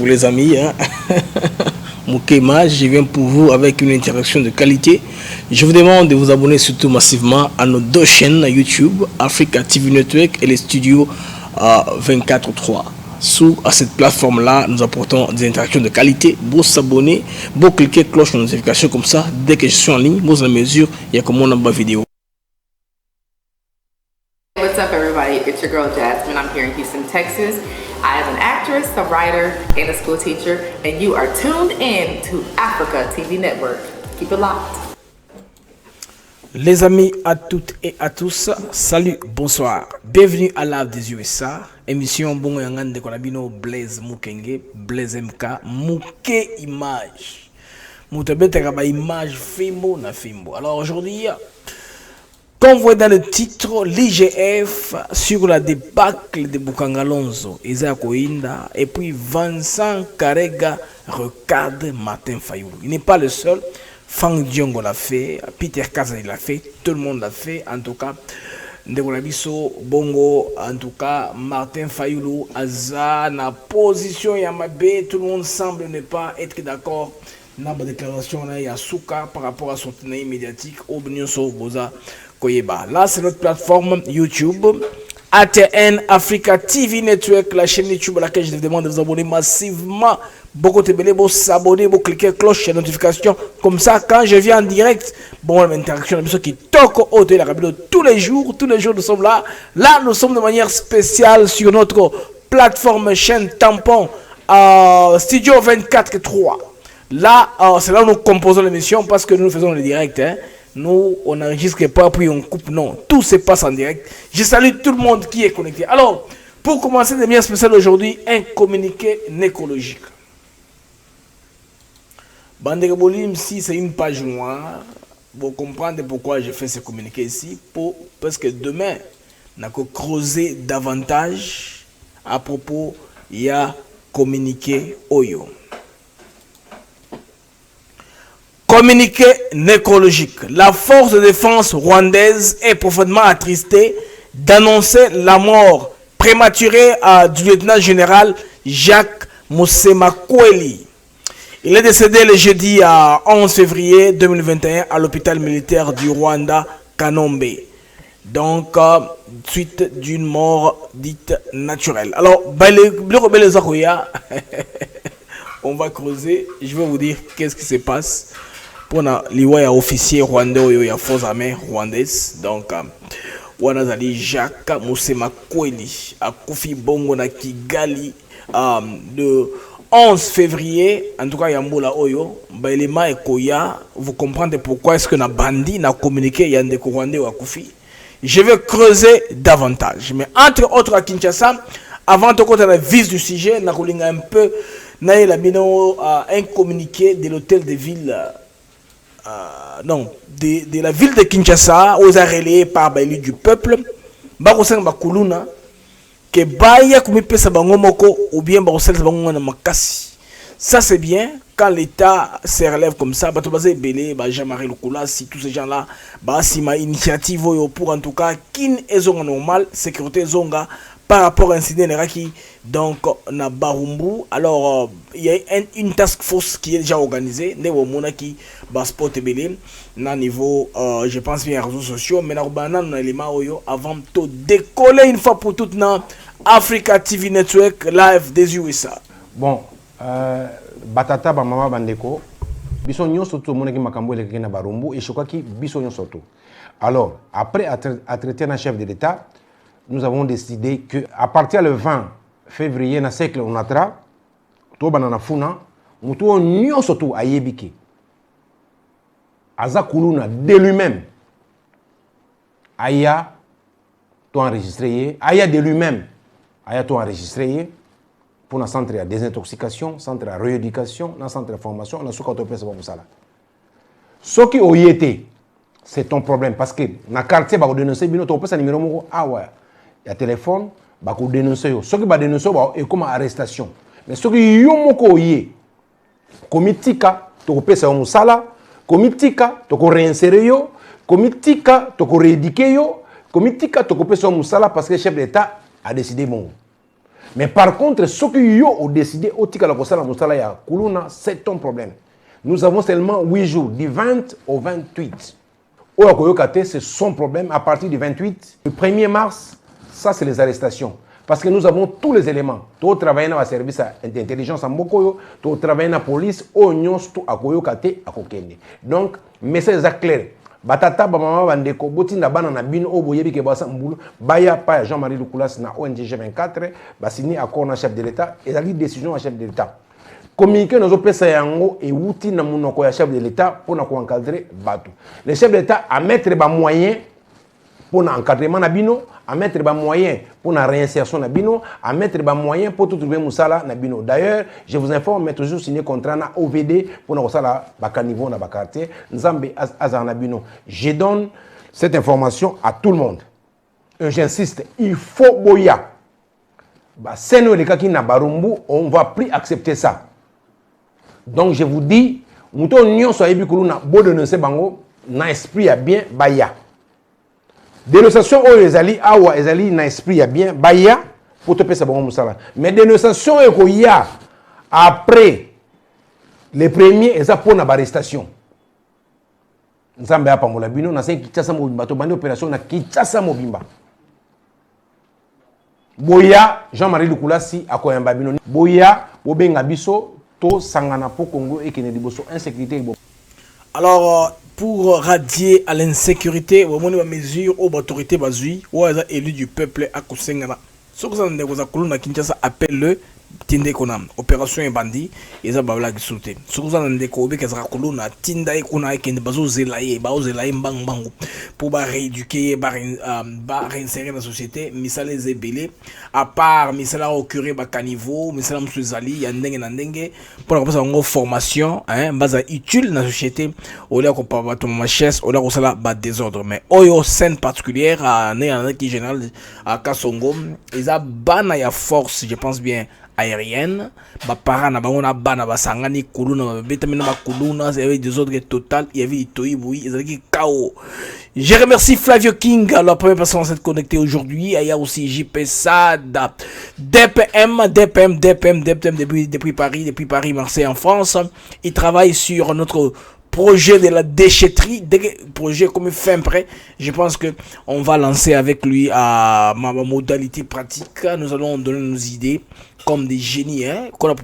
les amis. Hein. Moukema, je viens pour vous avec une interaction de qualité. Je vous demande de vous abonner surtout massivement à nos deux chaînes YouTube, Africa TV Network et les studios 24/3. Sous à cette plateforme-là, nous apportons des interactions de qualité. Vous s'abonner, vous cliquer cloche de notification comme ça. Dès que je suis en ligne, vous en mesure, il y a comme on a ma vidéo. What's up, everybody? It's your girl Jasmine. I'm here in Houston, Texas. I am an actress, a writer, and a school teacher, and you are tuned in to Africa TV Network. Keep it locked. Les amis, à toutes et à tous, salut, bonsoir. Bienvenue à l'Ave des USA. Émission Bongo Yangan de Konabino, Blaise Mukenge, Blaise MK, Mouké Image. Moutabete Kaba Image Fimbo na Fimbo. Alors aujourd'hui, comme vous voyez dans le titre, l'IGF sur la débâcle de Bukangalonzo, Isaac Oinda, et puis Vincent Karega recadre Martin Fayoulou. Il n'est pas le seul. Fang Diongo l'a fait, Peter Kaza l'a fait, tout le monde l'a fait. En tout cas, Ndegonabiso, Bongo, en tout cas, Martin Fayoulou, Aza, na position Yamabe, tout le monde semble ne pas être d'accord. Dans la déclaration, il y a Souka par rapport à son tenue médiatique, Obnioso Boza Koyeba. Là, c'est notre plateforme YouTube, ATN Africa TV Network, la chaîne YouTube à laquelle je vous demande de vous abonner massivement. Beaucoup de télé, vous s'abonner, vous cliquer cloche de notification. Comme ça, quand je viens en direct, bon, l'interaction, la qui toque au télé, tous les jours, nous sommes là. Là, nous sommes de manière spéciale sur notre plateforme chaîne tampon Studio 24/3. Là, c'est là où nous composons l'émission parce que nous faisons le direct. Hein. Nous, on n'enregistre pas, puis on coupe. Non, tout se passe en direct. Je salue tout le monde qui est connecté. Alors, pour commencer de manière spéciale aujourd'hui, un communiqué nécrologique. Bandega si c'est une page noire, vous comprenez pourquoi j'ai fait ce communiqué ici. Parce que demain, on a creuser davantage à propos, il y a communiqué Oyo. Communiqué nécrologique. La force de défense rwandaise est profondément attristée d'annoncer la mort prématurée du lieutenant-général Jacques Musemakweli. Il est décédé le jeudi 11 février 2021 à l'hôpital militaire du Rwanda, Kanombe. Donc, suite d'une mort dite naturelle. Alors, on va creuser. Je vais vous dire qu'est-ce qui se passe. Pour les officiers rwandais, il y a forces armées rwandaises. Donc, on a Jacques Musemakweli à Kofi Bongo na Kigali de 11 février, en tout cas, Yambola Oyo, Bailema et Koya, vous comprenez pourquoi est-ce que na bandi n'a communiqué Yandeko Rwandais ou Akoufi. Je vais creuser davantage. Mais entre autres à Kinshasa, avant de côté la vise du sujet, n'a un peu un communiqué de l'hôtel de ville, de la ville de Kinshasa, aux relayés par l'élu du peuple, Barosen Bakuluna. Que baya kumipesa bango moko ou bien barosel bango na makasi. Ça c'est bien quand l'État se relève comme ça, bato bazé belé, ba Jean-Marie Lukula, si tous ces gens-là, ba si ma initiative pour en tout cas kin ezonga normal, sécurité zonga par rapport à un incident qui donc na Barumbu. Alors il y a une task force qui est déjà organisée, nebo mona qui ba sport belé na niveau je pense bien réseaux sociaux, mais na bana na élément oyo avant de décoller une fois pour toutes na Africa TV Network live des USA. Bon, batata ba mama bandeko biso nyonso to monaki makambo eleki na Barumbu et je crois que biso nyonso to. Alors, après à traiter un chef de l'État, nous avons décidé que à partir le 20 février na siècle on atra to banana funa mutu nyonso to ayebiki aza kuluna de lui-même aya to enregistré aya de lui-même aya to enregistré pour un centre de désintoxication, centre de rééducation, un centre de formation, on a souka to pesa ba musala. Ce qui oyete, c'est ton problème parce que na quartier ba ko dénoncer bino to pesa numéro moko awa ya téléphone ba ko dénoncer yo. Ce qui ba dénoncer ba et comme arrestation. Mais ce qui yo moko oye komitika to ko pesa musala, komitika to ko réinsérer yo, komitika to ko rééduquer yo, komitika to ko pesa musala parce que le chef d'État a décidé bon. Mais par contre, ce que yo ont décidé, au tika la kosala musala ya kuluna, c'est ton problème. Nous avons seulement 8 jours, du 20 au 28. Oyakoyokate, c'est son problème. À partir du 28, le 1er mars, ça c'est les arrestations. Parce que nous avons tous les éléments. Tu travailles dans le service d'intelligence en Bokoyo, tu travailles dans la police, oignon, tu akoyokate, akokende. Donc, message est clair. Batata bamama bandeko botinda bana na bino oboyebi ke basa mbulu baya pa Jean-Marie Lukulas na ONG G24 basini accord na chef de l'État et la décision à chef de l'État. Communiquer nos opesa yango et outil na munoko ya chef de l'État pour encadrer bateau. Le chef de l'État a mettre ba moyens pour l'encadrement na bino, à mettre des moyens pour la réinsertion na bino, à mettre des moyens pour tout trouver musala na bino. D'ailleurs, je vous informe, mais toujours signé contrat na OVD pour na musala baka niveau na baka quartier, nzambe azana bino. Je donne cette information à tout le monde. Et j'insiste, il faut boya. Bah, c'est nous les cas qui na barumbu, on va plus accepter ça. Donc je vous dis, mouton nyon so yebi kuluna bo dénoncer bango na esprit a bien baya. Dénonciation au ezali awa ezali na esprit ya bien baya pour te pesa bon musala. Mais dénonciation e ko ya après les premiers eza pour na arrestation. Nzambe apa mola bino na sen Kinshasa mobimba to bandi opération na Kinshasa mobimba. Boya Jean-Marie Lukulasi akoyamba bino. Boya bobenga biso to sangana po Congo et kene liboso insécurité. Alors pour radier à l'insécurité, au moment où mesure aux autorités basui, ou les élus du peuple à Kosengana. Ce que ça nous a colonne à Kinshasa appelle le Tinde Konam, opération et bandit, et ça babla qui sauté. Ce que ça nous a colonne qu'à colonne à Tinda et Kona et Kende Bazo Zelaye, bang bang, pour rééduquer, réinsérer la société, misala les ébélés, à part misala au curé bakaniveau, misala msuzali, yandenge nandenge, pour la une formation, hein, base utile dans la société, au lieu qu'on peut avoir ton machesse, au lieu qu'on s'ala bat désordre, mais oyo scène particulière à né qui général à Kasongo, ils a bana ya force, je pense bien aérienne, ba parana ba ona bana ba sangani kuluna betamina ba kuluna, il y avait des ordres total, il y avait Itoyi Boui, ils avaient KO. Je remercie Flavio King, la première personne à s'être connectée aujourd'hui. Il y a aussi JP Sad, DPM depuis Paris, Marseille en France. Il travaille sur notre projet de la déchetterie, projet comme fin prêt. Je pense que on va lancer avec lui à ma modalité pratique. Nous allons donner nos idées comme des génies, hein, pour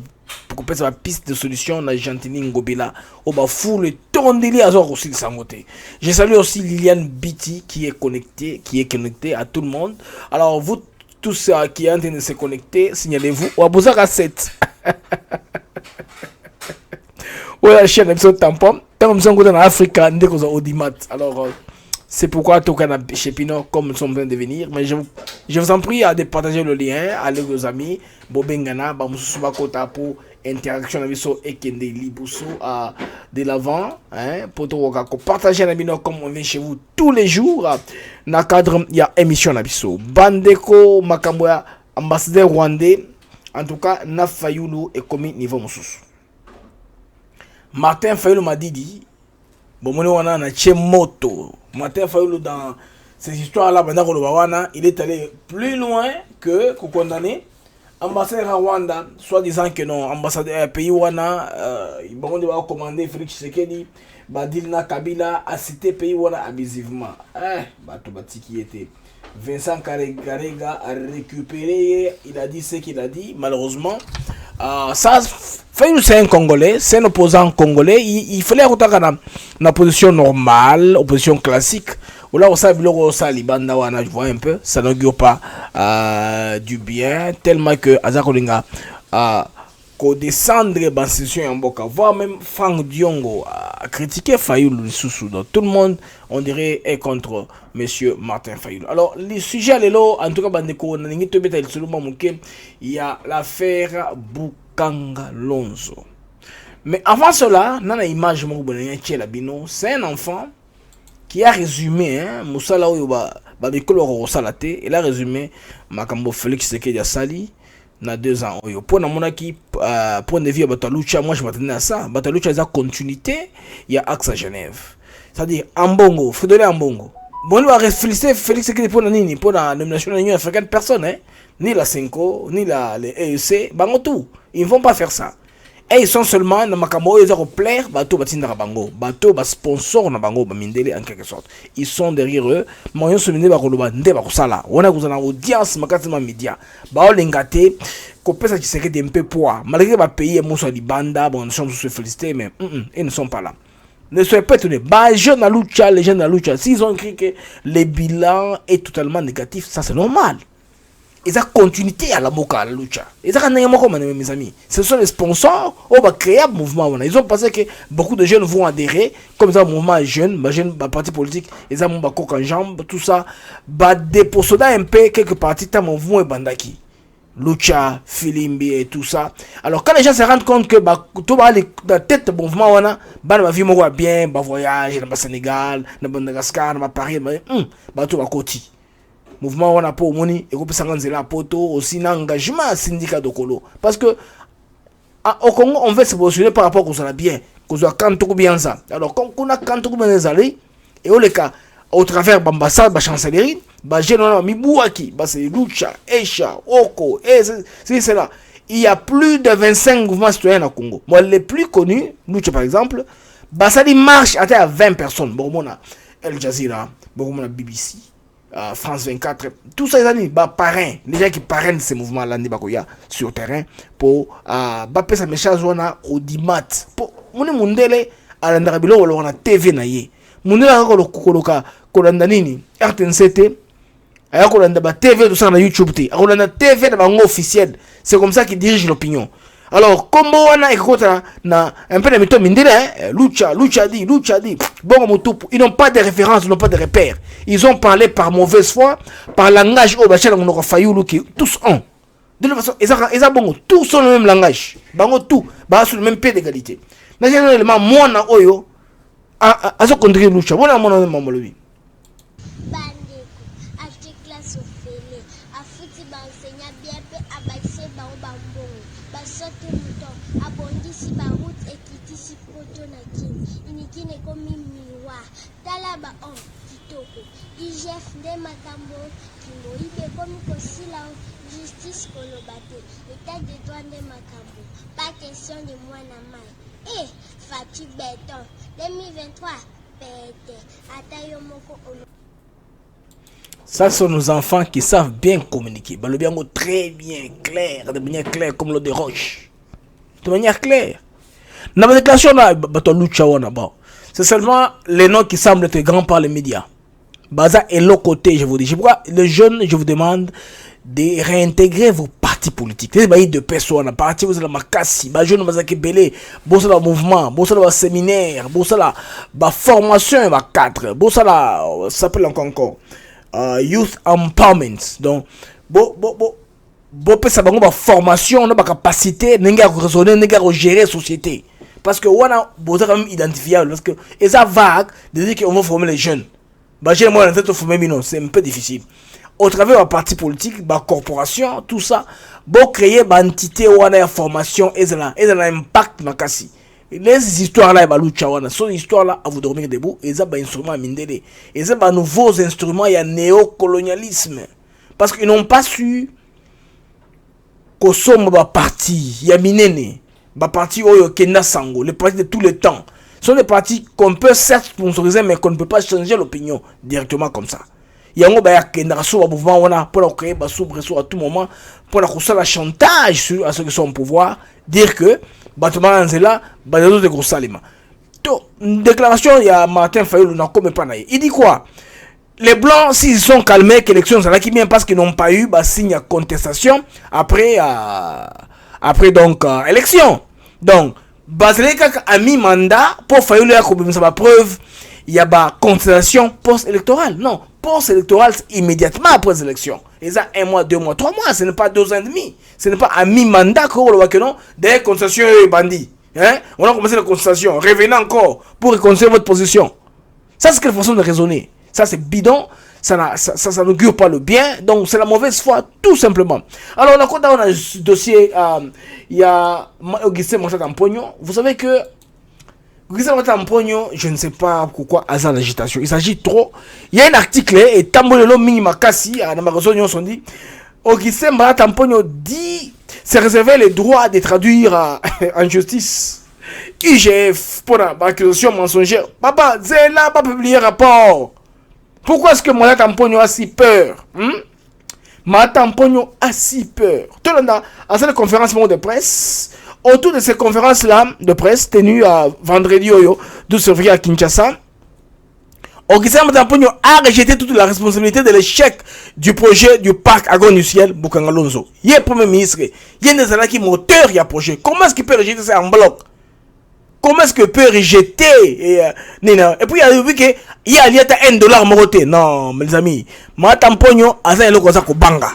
qu'on puisse avoir piste de solution. On a Gentini Ngobela, on va fou le tondeli à zor aussi le sangoté. Je salue aussi Liliane Biti qui est connectée à tout le monde. Alors vous tous qui êtes en train de se connecter, signalez-vous. Ou à Bozaka 7. Ouais, la chaîne épisode tampon. Tant que nous sommes en Afrique, nous sommes au Audimat. Alors, c'est pourquoi tout cas chez Pino, comme nous sommes en train de venir. Mais je vous en prie de partager le lien, allez aux amis, Bobengana, Bamusuba Kota pour interaction avec so et Kende Libuso de l'avant, hein, pour tout partager la bino comme on vient chez vous tous les jours. Dans cadre, il y a émission Nabiso. Bandeko Makamboya, ambassadeur rwandais. En tout cas, Nafayulu est commis niveau Moussous. Martin Fayulu m'a dit, bon, on a un moto. Martin Fayulu, dans ces histoires-là, il est allé plus loin que condamner ambassadeur Rwanda, soit disant que non, ambassadeur pays Wana, il va commander Félix Tshisekedi, Badilna Kabila a cité pays Wana abusivement. Qui était Vincent Karega a récupéré, il a dit ce qu'il a dit, malheureusement. Ça c'est un Congolais, c'est un opposant congolais. Il fallait retourner dans la position normale, opposition classique. Là, on sait que ça libanda wana, je vois un peu, ça n'augure pas du bien, tellement que Azakolinga qu'on descendre dans situation en Boka, voire même Franck Diongo a critiqué Fayulu Soussou. Donc tout le monde, on dirait, est contre Monsieur Martin Fayulu. Alors, les sujets, en tout cas, il y a l'affaire Bukanga Lonzo. Mais avant cela, dans l'image, c'est un enfant qui a résumé, Moussala Oyoba, il a résumé Makambo Félix Tshisekedi Sali. Na 2 ans pour na monaki point de vue Batalucha, moi je m'attendais à ça. Batalucha a continuité, il y a axe à Genève, c'est-à-dire Ambongo, Frédéric Ambongo bon, il va féliciter Félix Tshisekedi pour la nomination de l'Union africaine, personne, hein. ni la Cinco, ni les EEC, bango tout. Ils ne vont pas faire ça. Et ils sont seulement dans makambo, ils ont plaire, bateau batinda bango, bateau ba sponsor na bango ba mindele en quelque sorte. Ils sont derrière eux, moyen se mindele ba koloba nde ba kusala. On a kuzana audience makati ma media. Ba olengate ko pesa qui serait un peu poids. Malgré ba pays mon soit libanda, bon nous sommes se féliciter mais ils ne sont pas là. Ne soyez pas étonnés. Bah, jeunes à lucha, les jeunes à lucha, s'ils ont écrit que le bilan est totalement négatif, ça c'est normal. Ils ont continuité à la moka, à la lucha. Ils ont mes amis. Ce sont les sponsors qui ont créé un mouvement. Ils ont pensé que beaucoup de jeunes vont adhérer, comme ça, un mouvement jeune, un parti politique, ils ont un coq en jambe, tout ça. Bah, déposséder un peu quelques partis, tant mouvement et bandaki. Lucha, Filimbi et tout ça. Alors, quand les gens se rendent compte que tout va aller dans la tête du mouvement, on va vivre bien, va voyager dans le Sénégal, dans le Madagascar, dans Paris, tout va côté. Mouvement on a pour moni et que ça la poto aussi un engagement syndicat de colo parce que au Congo on veut se positionner par rapport à ça bien qu'on soit quand tout bien ça alors quand on a quand tout bien les allées et au cas au travers l'ambassade la chancellerie bah j'ai mi bouaki bah c'est lucha esha oko et c'est là il y a plus de 25 mouvements citoyens au Congo moi les plus connus lucha par exemple bah ça dit marche à 20 personnes bon on a El Jazeera bon on a BBC France 24, tous ces années, parrain, les gens qui parrainent ces mouvements-là, sur le terrain, pour faire sa message au dimat. Pour mon à l'andarabilo, on a TV naïe. Mon RTNCT, TV, tout ça na YouTube, on a TV officiel. C'est comme ça qu'ils dirigent l'opinion. Alors, comme on a écouté un peu de méthode mindele, lucha dit, bon, ils n'ont pas de références, ils n'ont pas de repères. Ils ont parlé par mauvaise foi, par langage, on aura failli, tous ont. De toute façon, ils ont tous sont le même langage. Tout, sur le même pied d'égalité. Naturellement, moi, oyo, à ce qu'on dirait lucha, moi, mon lui. Justice Kolobate, l'état de droit de Makambo, pas question de moi na mai. Eh, Fatu Béton, 2023, pété, Atayomoko. Ça sont nos enfants qui savent bien communiquer. Le bien très bien clair, de manière claire comme l'eau de roche. De manière claire. Dans la déclaration, c'est seulement les noms qui semblent être grands par les médias. Baza et l'autre côté, je vous dis. Je vois les jeunes, je vous demande de réintégrer vos partis politiques. Les baillis de personnes, parti vous avez la makasi, les jeunes vous avez belé, vous avez le mouvement, vous avez le séminaire, vous avez la formation, la cadre, vous avez la, ça s'appelle encore youth empowerment. Donc, bon, ça va la formation, la capacité, n'enga raisonner, n'enga gérer la société. Parce que on a besoin quand même identifiable, parce que et ça vague de dire qu'on va former les jeunes. J'ai moi en tête de former, non, c'est un peu difficile. Au travers de parti politique, corporation, tout ça, bon créer une entité où on a formation et ça a un impact makasi. Les histoires là, sont des histoires là à vous dormir debout et ça un instrument mindele. Et ça nouveaux instruments, il y a néocolonialisme parce qu'ils n'ont pas su qu'on somme parti, il y a minene, parti oyo kenda sango, les partis de tous les temps. Ce sont des partis qu'on peut certes sponsoriser mais qu'on ne peut pas changer l'opinion directement comme ça. Il y a un mouvement pour créer à tout moment pour la chantage à ceux qui sont au pouvoir, dire que bâtiment est là, de gros salima. Une déclaration, il y a Martin Fayulu, il dit quoi? Les blancs, s'ils sont calmés, que l'élection c'est là qui vient parce qu'ils n'ont pas eu signe de contestation après donc élection. Donc, Baseleka a mis mandat pour Fayulu à preuve. Il y a une contestation post-électorale. Non, post-électorale, c'est immédiatement après les élections. Et ça, 1 mois, 2 mois, 3 mois, ce n'est pas 2 ans et demi. Ce n'est pas à mi-mandat qu'on voit que non. Des contestations et bandits. Hein? On a commencé la contestation. Revenez encore pour reconstruire votre position. Ça, c'est quelle façon de raisonner. Ça, c'est bidon. Ça n'augure pas le bien. Donc, c'est la mauvaise foi, tout simplement. Alors, on a un dossier. Il y a Augustin Machata Mpogno. Vous savez que je ne sais pas pourquoi hasard l'agitation. Il s'agit trop. Il y a un article et Tambolelo Mini Makasi à Namaroso on dit Augustin Maratamponio dit se réserver le droit de traduire en justice IGF pour l'accusation mensongère. Papa, Zéla pas publié rapport. Pourquoi est-ce que Maratamponio a si peur? Maratamponio a si peur. Tout le monde a cette conférence de presse. Autour de ces conférences-là de presse tenues à vendredi 12 février à Kinshasa, Augustin Maratamponio a rejeté toute la responsabilité de l'échec du projet du parc agro-industriel Bukangalonzo. Il est premier ministre, il y a des gens qui moteur il y a projet. Comment est-ce qu'il peut rejeter ça en bloc? Comment est-ce qu'il peut rejeter et puis il y a $1 moroté. Non, mes amis, Maratamponio a ça le banga.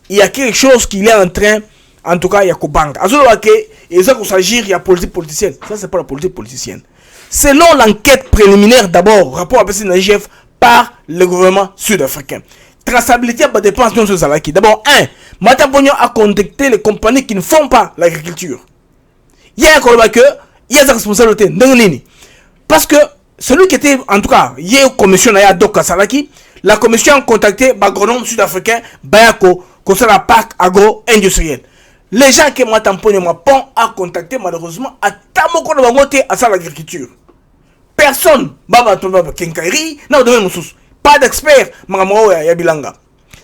Il y a quelque chose qu'il est en train, en tout cas, il y a Kobanga. Il s'agit de politique politicienne. Ça, c'est pas la politique politicienne. Selon l'enquête préliminaire, d'abord, rapport à PCNGF par le gouvernement sud-africain. Traçabilité à dépenses non Zalaki. D'abord, Maratamponio a contacté les compagnies qui ne font pas l'agriculture. Il y a sa responsabilité. Parce que celui qui était, en tout cas, il y a une commission à Doka Salaki, la commission a contacté l'agronome sud-africain Bayako, concernant le parc agro-industriel. Les gens que Maratamponio m'a pas contacté, malheureusement, à Tamoko de Bangote à l'agriculture. Personne, Baba Toba Kenkairi, pas d'expert, Magamao Yabilanga.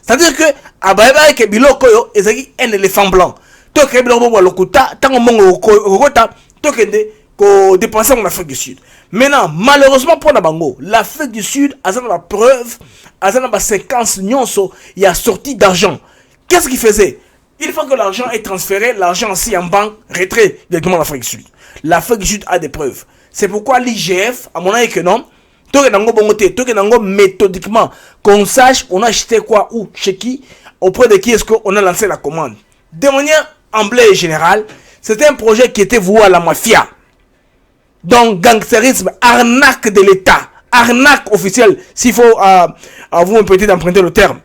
C'est-à-dire que, à Baïba et Biloko, il y a un éléphant blanc. Tant que Biloko Lokuta, tant que Mongo Rota, tant que dépenser en Afrique du Sud. Maintenant, malheureusement pour Nabango, l'Afrique du Sud a la preuve, a la séquence nyonso, il y a sorti d'argent. Qu'est-ce qu'il faisait? Une fois que l'argent est transféré, l'argent aussi en banque retrait directement en Afrique du Sud. L'Afrique du Sud a des preuves. C'est pourquoi l'IGF, à mon avis que non, méthodiquement, qu'on sache on a acheté quoi, où, chez qui, auprès de qui est-ce qu'on a lancé la commande. De manière amblée générale, c'était un projet qui était voué à la mafia. Donc, gangsterisme, arnaque de l'État, arnaque officielle, s'il faut, vous me permettez d'emprunter le terme.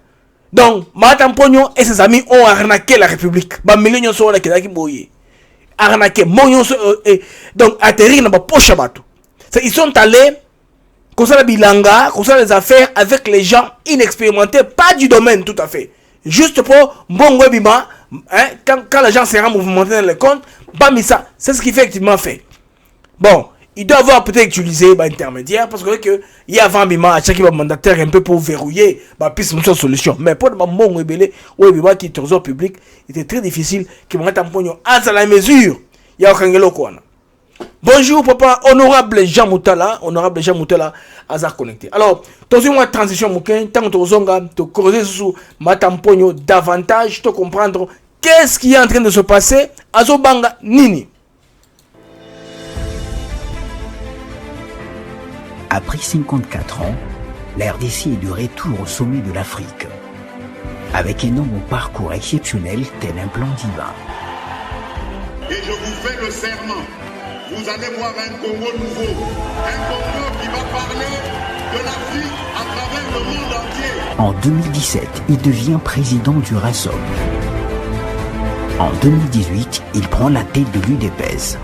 Donc, Maratamponio et ses amis ont arnaqué la République. Millions sont là qui ont arnaqué. Donc, atterrir dans la poche à bateau. Ils sont allés, comme ça, la bilanga, comme ça, les affaires avec les gens inexpérimentés, pas du domaine tout à fait. Juste pour bon webima, quand les gens seront mouvementés dans les comptes, bamisa, c'est ce qu'il fait effectivement fait. Bon, il doit avoir peut-être utilisé intermédiaire parce que il y a 20 bima à chaque mandataire un peu pour verrouiller piste une solution. Mais pour le moment webélé webima qui trésor public, était très difficile que Maratamponio à la mesure. Il y a aucun quoi. Bonjour papa, honorable Jean Moutala, Azar connecté. Alors, dans une transition mouken, tant que zonga, te creuser sous Maratamponio davantage, te comprendre qu'est-ce qui est en train de se passer à Zobanga Nini. Après 54 ans, la RDC est de retour au sommet de l'Afrique, avec un homme au parcours exceptionnel tel un plan divin. Et je vous fais le serment, vous allez voir un Congo nouveau, un Congo qui va parler de l'Afrique à travers le monde entier. En 2017, il devient président du RASOM. En 2018, il prend la tête de l'UDPS.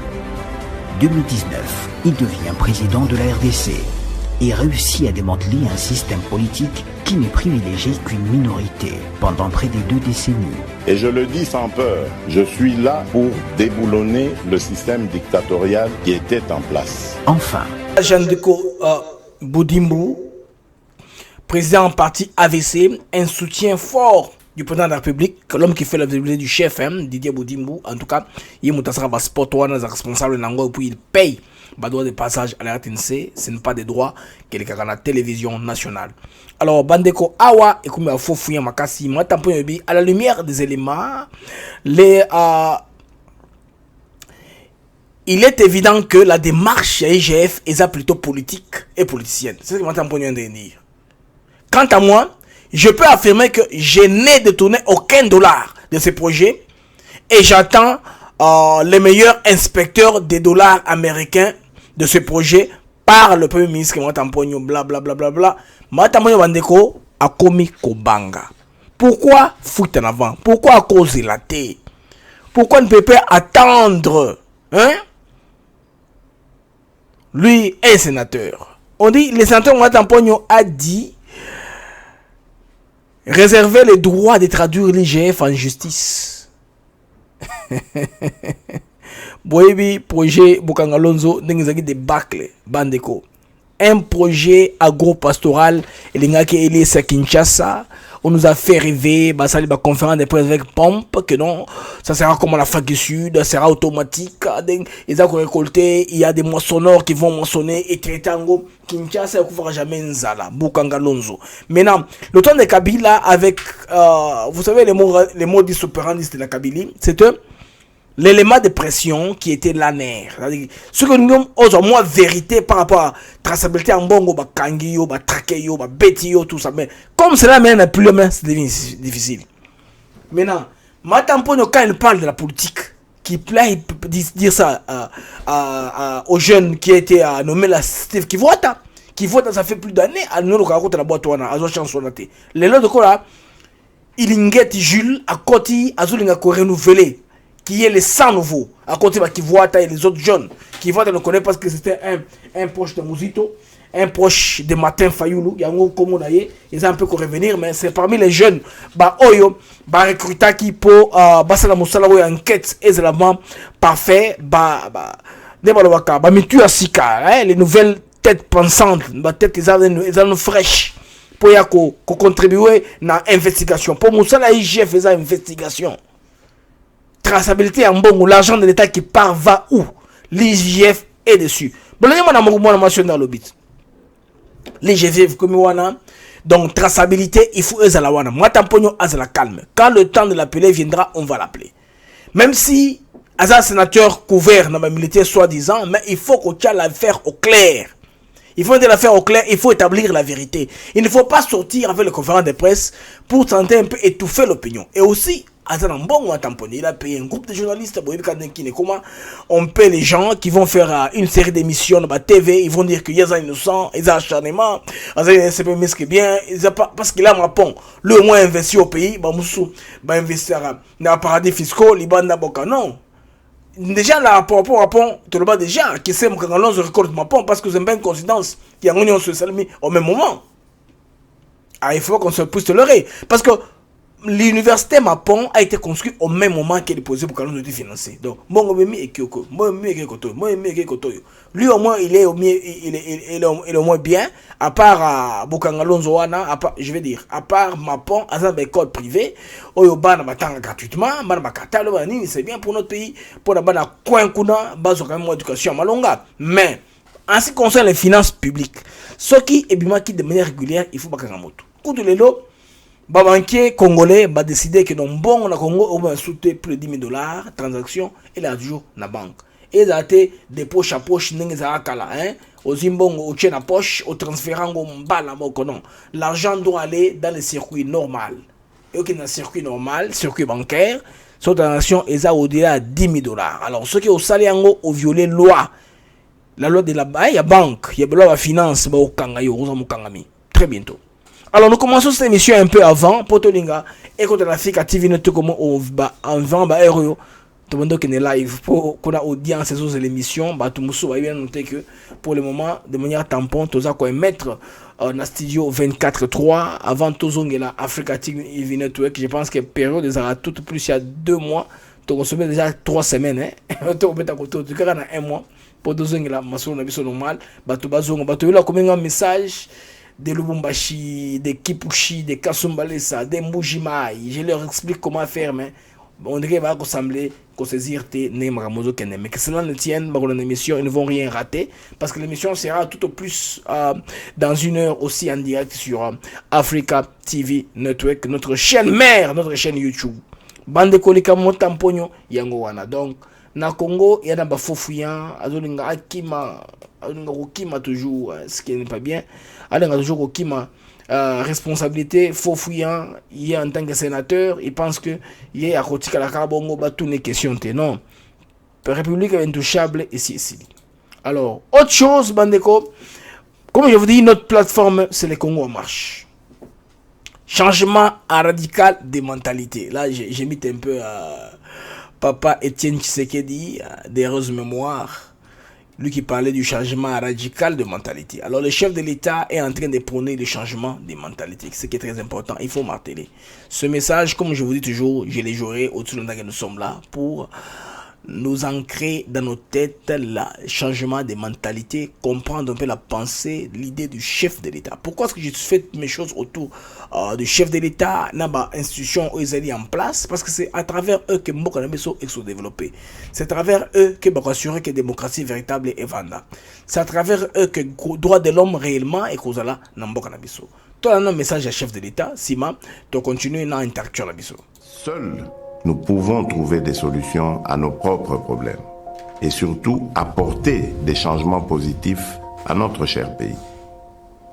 2019, il devient président de la RDC et réussit à démanteler un système politique qui n'est privilégié qu'une minorité pendant près de 2 décennies. Et je le dis sans peur, je suis là pour déboulonner le système dictatorial qui était en place. Enfin, Jean-Deco Boudimbu, président en parti AVC, un soutien fort du président de la République, l'homme qui fait la visibilité du chef, Didier Boudimbu, en tout cas, il est sport responsable et puis il paye les droits de passage à la RTNC, ce n'est pas des droits qu'il y a à la télévision nationale. Alors, Bandeko Awa, et comme il faut fouiller Makassi, à la lumière des éléments, il est évident que la démarche à IGF est plutôt politique et politicienne. C'est ce que je veux dire. Quant à moi, je peux affirmer que je n'ai détourné aucun dollar de ces projets et j'attends les meilleurs inspecteurs des dollars américains de ce projet par le premier ministre Maratamponio, blablabla. Maratamponio Bandeko a commis Kobanga. Pourquoi foutre en avant? Pourquoi à cause de la thé? Pourquoi ne peut pas attendre? Lui est sénateur. On dit, le sénateur Maratamponio a dit réserver le droit de traduire l'IGF en justice. Boyebi projet Bokangalonzo n'engagé débâcle bandeko. Un projet agro-pastoral il à Kinshasa. On nous a fait rêver, bah ça les conférence de presse avec pompe que non, ça sera comme la fac du sud, ça sera automatique. Ils ont récolté, il y a des moissonneurs qui vont moissonner et traiter en gros. Kinshasa ne fera jamais nzala. Bokangalonzo. Maintenant, le temps de Kabila avec, vous savez les mots du opérandis de la Kabylie, c'était l'élément de pression qui était l'ANER. Ce que nous avons moins vérité par rapport à traçabilité en bongo, bah kangiyo, bah trakeyo, bah betiyo, tout ça. Mais comme cela maintenant plus le même, c'est difficile. Maintenant, Matampono, quand il parle de la politique, qui plaît dire ça aux jeunes qui étaient nommés la Steve Kivota, ça fait plus d'années, à nous, la boîte, à la chanson. Les lots de quoi il inquiète Jules, à côté, à Zulinga renouvelé. Qui est les 100 nouveaux, à côté de Kivuata et les autres jeunes. Kivuata ne connaît pas parce que c'était un proche de Mouzito, un proche de Martin Fayoulou, il y a un comme on a eu, ils ont un peu qu'à revenir, mais c'est parmi les jeunes, bah Oyo, bah recruta qui pour Basala Moussala ou enquête aisément parfait, bah Debalowaka, bah Mitu Asika, les nouvelles têtes pensantes, bah têtes ils ont fraîches, pour y contribuer à l'investigation. Pour Moussala, IGF faisait investigation. Traçabilité en bon, l'argent de l'État qui part va où? L'IGF est dessus. Bon, l'IGF comme wana. Donc traçabilité, il faut la wana. Moi tamponyo la calme. Quand le temps de l'appeler viendra, on va l'appeler. Même si un sénateur couvert dans ma militaire soi-disant, mais il faut qu'on tient l'affaire au clair. Il faut mettre l'affaire au clair, il faut établir la vérité. Il ne faut pas sortir avec les conférences de presse pour tenter un peu étouffer l'opinion. Et aussi, il a payé un groupe de journalistes. Comment on paie les gens qui vont faire une série d'émissions dans la TV. Ils vont dire qu'il y a des innocents, ils ont acharnement, ils ont bien, parce qu'il a un rapport. Le moins investi au pays, il investir dans les paradis fiscaux, non. Déjà, là, rapport, tout le monde déjà, qui sait que je récolte ma pompe parce que c'est une bonne coïncidence qu'il y a un union sociale au même moment. Ah, il faut qu'on se puisse leurrer. Parce que l'université Mapon a été construite au même moment qu'elle est posée pour qu'on nous financer. Donc, lui au moins il est au moins bien, à part Bokangalonzo wana, je vais dire, à part Mapon, à une école privée, Oyobana batanga gratuitement, c'est bien pour notre pays, pour la bana coin kuna, base quand même éducation malonga. Mais en ce qui concerne les finances publiques, ce qui est bien qui de manière régulière, il faut Bakangamoto. Coup de l'élo, banquier congolais va décider que dans bon on a Congo on va sauter plus de $10,000 transaction et là toujours na banque et ça a été des poches à poche n'engza kala hein au zimbongo au tien à poche au transférant au mbala moko non l'argent doit aller dans le circuit normal et aucun circuit normal circuit bancaire cette transaction est à au-delà de $10,000 alors ceux qui au saliango au violé la loi de la banque il y a la finance ba au kangayo au kangami très bientôt. Alors nous commençons cette émission un peu avant pour Tolinga et quand on a fait TV notre comment on va en vend ba euro tout le monde qui est live pour qu'on a audience sur l'émission bah tout muso va bien noter que pour le moment de manière tampon tous à quoi mettre na studio 24/3 avant tozongela Africa TV Network je pense que période des a tout plus il y a 2 mois tu consommé déjà 3 semaines hein tu mettre à côté tu as 1 mois pour tozongela maso na biso normal bah tu bazonga bah tu là comme un message de Lubumbashi, de Kipushi, de Kasumbalesa, de Mbujimai. Je leur explique comment faire, mais on dirait va ressembler qu'on saisir tes Neymaramozo Kene. Mais que cela ne tienne, dans l'émission, ils ne vont rien rater. Parce que l'émission sera tout au plus dans 1 heure aussi en direct sur Africa TV Network, notre chaîne mère, notre chaîne YouTube. Bande Kolika Motamponyo, Yangowana. Donc, na Congo, il y a des fofouillants, azolinga akima, azolinga okima toujours, ce qui n'est pas bien. Azolinga toujours okima, responsabilité, fofouillant, il est en tant que sénateur, il pense que il est à côté de la Carbongo, bah toutes les questions, non. La République est intouchable ici. Alors, autre chose, Bandeko, comme je vous dis, notre plateforme, c'est le Congo en marche. Changement radical des mentalités. Là, j'ai mis un peu Papa Etienne Tshisekedi, d'heureuse mémoire. lui qui parlait du changement radical de mentalité. Alors le chef de l'État est en train de prôner le changement des mentalités, ce qui est très important, il faut marteler. Ce message, comme je vous dis toujours, je les jouerai au-dessus de que nous sommes là pour nous ancrer dans nos têtes le changement des mentalités, comprendre un peu la pensée, l'idée du chef de l'État. Pourquoi est-ce que je fais mes choses autour du chef de l'État, dans l'institution où ils sont en place? Parce que c'est à travers eux que Mboka Nabiso est développé. C'est à travers eux que va assurer que la démocratie véritable est vendue. C'est à travers eux que le droit de l'homme réellement est causé là dans Mboka Nabiso. Toi, un message à chef de l'État, Sima, tu continues dans l'interaction Nabiso. Seul nous pouvons trouver des solutions à nos propres problèmes et surtout apporter des changements positifs à notre cher pays.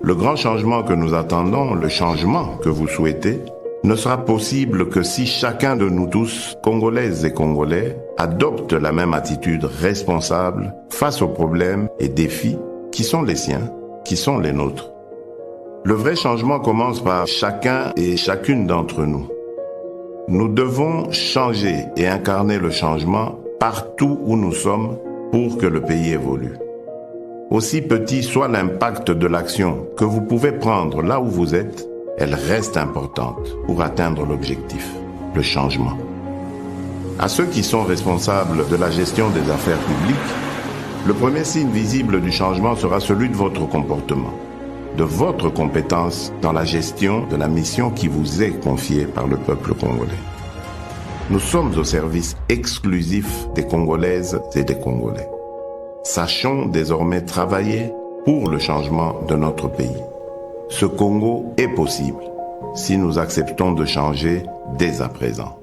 Le grand changement que nous attendons, le changement que vous souhaitez, ne sera possible que si chacun de nous tous, Congolaises et Congolais, adopte la même attitude responsable face aux problèmes et défis qui sont les siens, qui sont les nôtres. Le vrai changement commence par chacun et chacune d'entre nous. Nous devons changer et incarner le changement partout où nous sommes pour que le pays évolue. Aussi petit soit l'impact de l'action que vous pouvez prendre là où vous êtes, elle reste importante pour atteindre l'objectif, le changement. À ceux qui sont responsables de la gestion des affaires publiques, le premier signe visible du changement sera celui de votre comportement, de votre compétence dans la gestion de la mission qui vous est confiée par le peuple congolais. Nous sommes au service exclusif des Congolaises et des Congolais. Sachons désormais travailler pour le changement de notre pays. Ce Congo est possible si nous acceptons de changer dès à présent.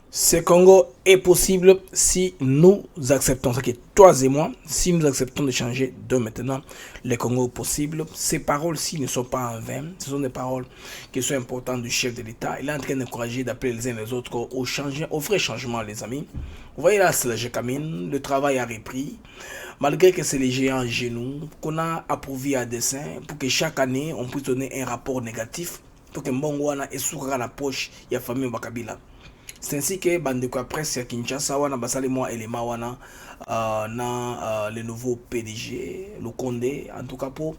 Ce Congo est possible si nous acceptons, ça qui est toi et moi, si nous acceptons de changer de maintenant, le Congo est possible. Ces paroles-ci ne sont pas en vain, ce sont des paroles qui sont importantes du chef de l'État. Il est en train d'encourager, d'appeler les uns les autres au vrai changement, les amis. Vous voyez là, c'est la Gécamine, le travail a repris, malgré que c'est les géants à genoux, qu'on a approuvé à dessein pour que chaque année, on puisse donner un rapport négatif, pour que Mbongwana ait sourire à la poche, il y a famille Bakabila. C'est ainsi que Bandeko presse à Kinshasa wana basali moi élément wana le nouveau PDG le Condé en tout cas pour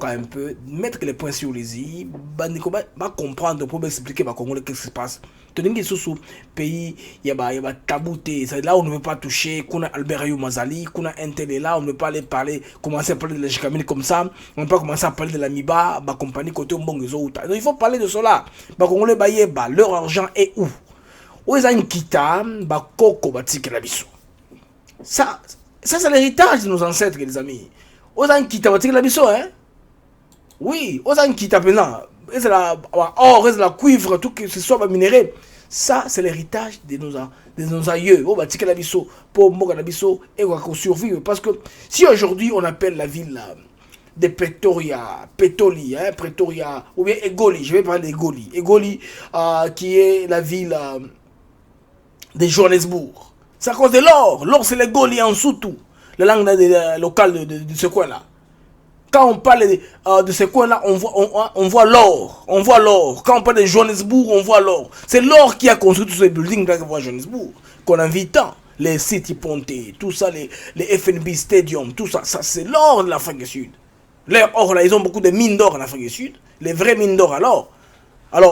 un peu mettre les points sur les i Bandeko va comprendre pour expliquer ba Congolais qu'est-ce qui se passe. Tenez sous pays y a tabouté, c'est là où on ne veut pas toucher, qu'on a Albert Ayou Mazali, qu'on a Intel là, on ne veut pas aller parler, commencer à parler de la Gécamine comme ça, on ne peut pas commencer à parler de la Miba, ba compagnie côté Mbongezo. Donc il faut parler de cela. Ba Congolais ba leur argent est où? Ça c'est l'héritage de nos ancêtres, les amis. Hein? Oui, c'est la or, c'est la cuivre, tout que ce soit minéré. Ça c'est l'héritage de nos aïeux. Pour survivre. Parce que si aujourd'hui on appelle la ville de Pretoria, Pretoria, ou bien Egoli, je vais parler d'Egoli. Egoli, qui est la ville de Johannesburg. C'est à cause de l'or. L'or, c'est les Gauliens en dessous tout. La langue locale de ce coin-là. Quand on parle de ce coin-là, on voit l'or. On voit l'or. Quand on parle de Johannesburg, on voit l'or. C'est l'or qui a construit tous ces buildings qu'on voit à Johannesburg. Qu'on a vu tant. Les City Ponté, tout ça, les FNB Stadium, tout ça. Ça, c'est l'or de l'Afrique du Sud. Leur or, là, ils ont beaucoup de mines d'or en Afrique du Sud. Les vraies mines d'or, alors,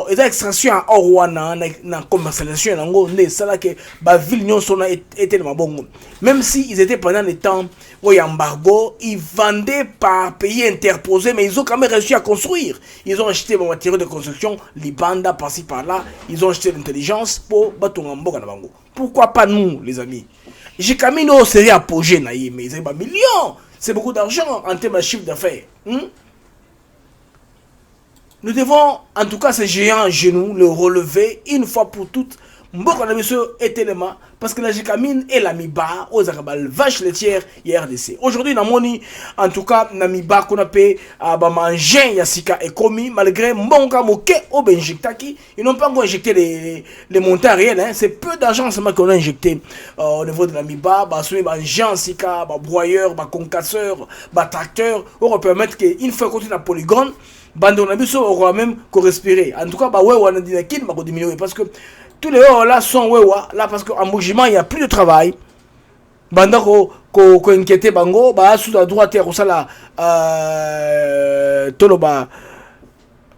ils ont extraction en or wana, na commercialisation en gros, c'est là que la ville nyon sona était tellement bon. Même si ils étaient pendant les temps où il y a embargo, ils vendaient par pays interposés, mais ils ont quand même réussi à construire. Ils ont acheté des matériaux de construction, les bandes par-ci par-là, ils ont acheté l'intelligence pour battre un bango. Pourquoi pas nous, les amis? J'ai quand même serait apogée, mais ils ont pas millions. C'est beaucoup d'argent en termes de chiffre d'affaires. Nous devons, en tout cas, ces géants à genoux, le relever une fois pour toutes. Mboka Nabiso est tellement parce que la Gécamine et la Miba, aux Arabal, vache laitière, il y a RDC. Aujourd'hui, Namoni, en tout cas, Namiba, qu'on appelle manger Yassika et Komi, malgré Mbonga Moke au Benjiktaki, ils n'ont pas encore injecté les montants réels. Hein. C'est peu d'argent seulement qu'on a injecté au niveau de la Miba, Jean Sika, broyeur, concasseur, tracteur, on va permettre qu'une fois qu'on a polygone, Bandon Nabiso aura même qu'on respirer. En tout cas, on a dit qu'il va diminuer parce que tous les hauts là sont là parce qu'en mouvement il n'y a plus de travail. Bandako ko inquiéter bango ba sous à droite ya ko sala toloba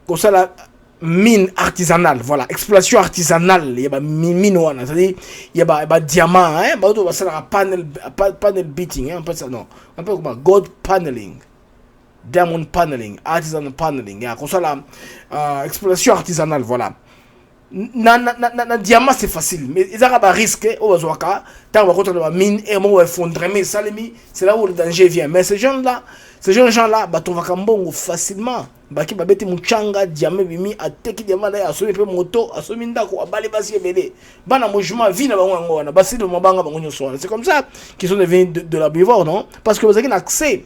ko sala mine artisanale, voilà, exploitation artisanale, il y a mine wana, c'est-à-dire il y a diamant, hein, ba to ba sala panel beating, hein, on peut ça non, on peut comment gold paneling, diamond paneling, artisanal paneling, ya ko sala exploitation artisanale, voilà. Na diamant c'est facile, mais ils ont un risque au bazooka, tant va contre la mine et mon effondrement salemi, c'est là où le danger vient. Mais ces gens-là, bah tu vas kambongo facilement. Bah qui va bête muchanga diamant bimi a teki diamant là, a sonné peu moto, a sonné ndako, a balé basi belé. Bana mouvement vie na bango na basi de mabanga bango so. C'est comme ça qu'ils sont devenus de la bivore, non? Parce que vous avez un accès.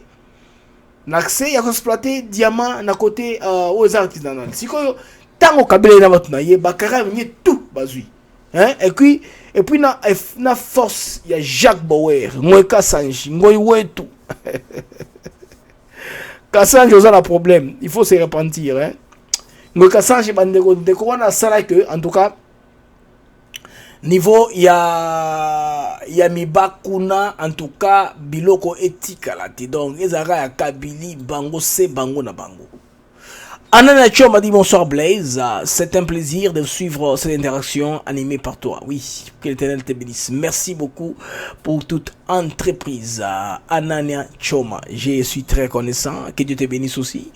L'accès, il y a exploité diamant na côté aux artisanales. Si quoi tango kabele na batu na ye bakara venir tout bazui, hein, et puis na force il y a Jacques Bauer ngoy Kassanji ngoy wetu Kassanji oza la problème, il faut se repentir, hein, ngoy Kassanji bandeko ndeko wana sala que en tout cas niveau ya mibakuna en tout cas biloko etika la ti donc ezaka ya kabili bango se bango na bango. Anana Choma dit bonsoir Blaise, c'est un plaisir de suivre cette interaction animée par toi. Oui, que l'Éternel te bénisse. Merci beaucoup pour toute entreprise. Anania Choma, je suis très reconnaissant. Que Dieu te bénisse aussi.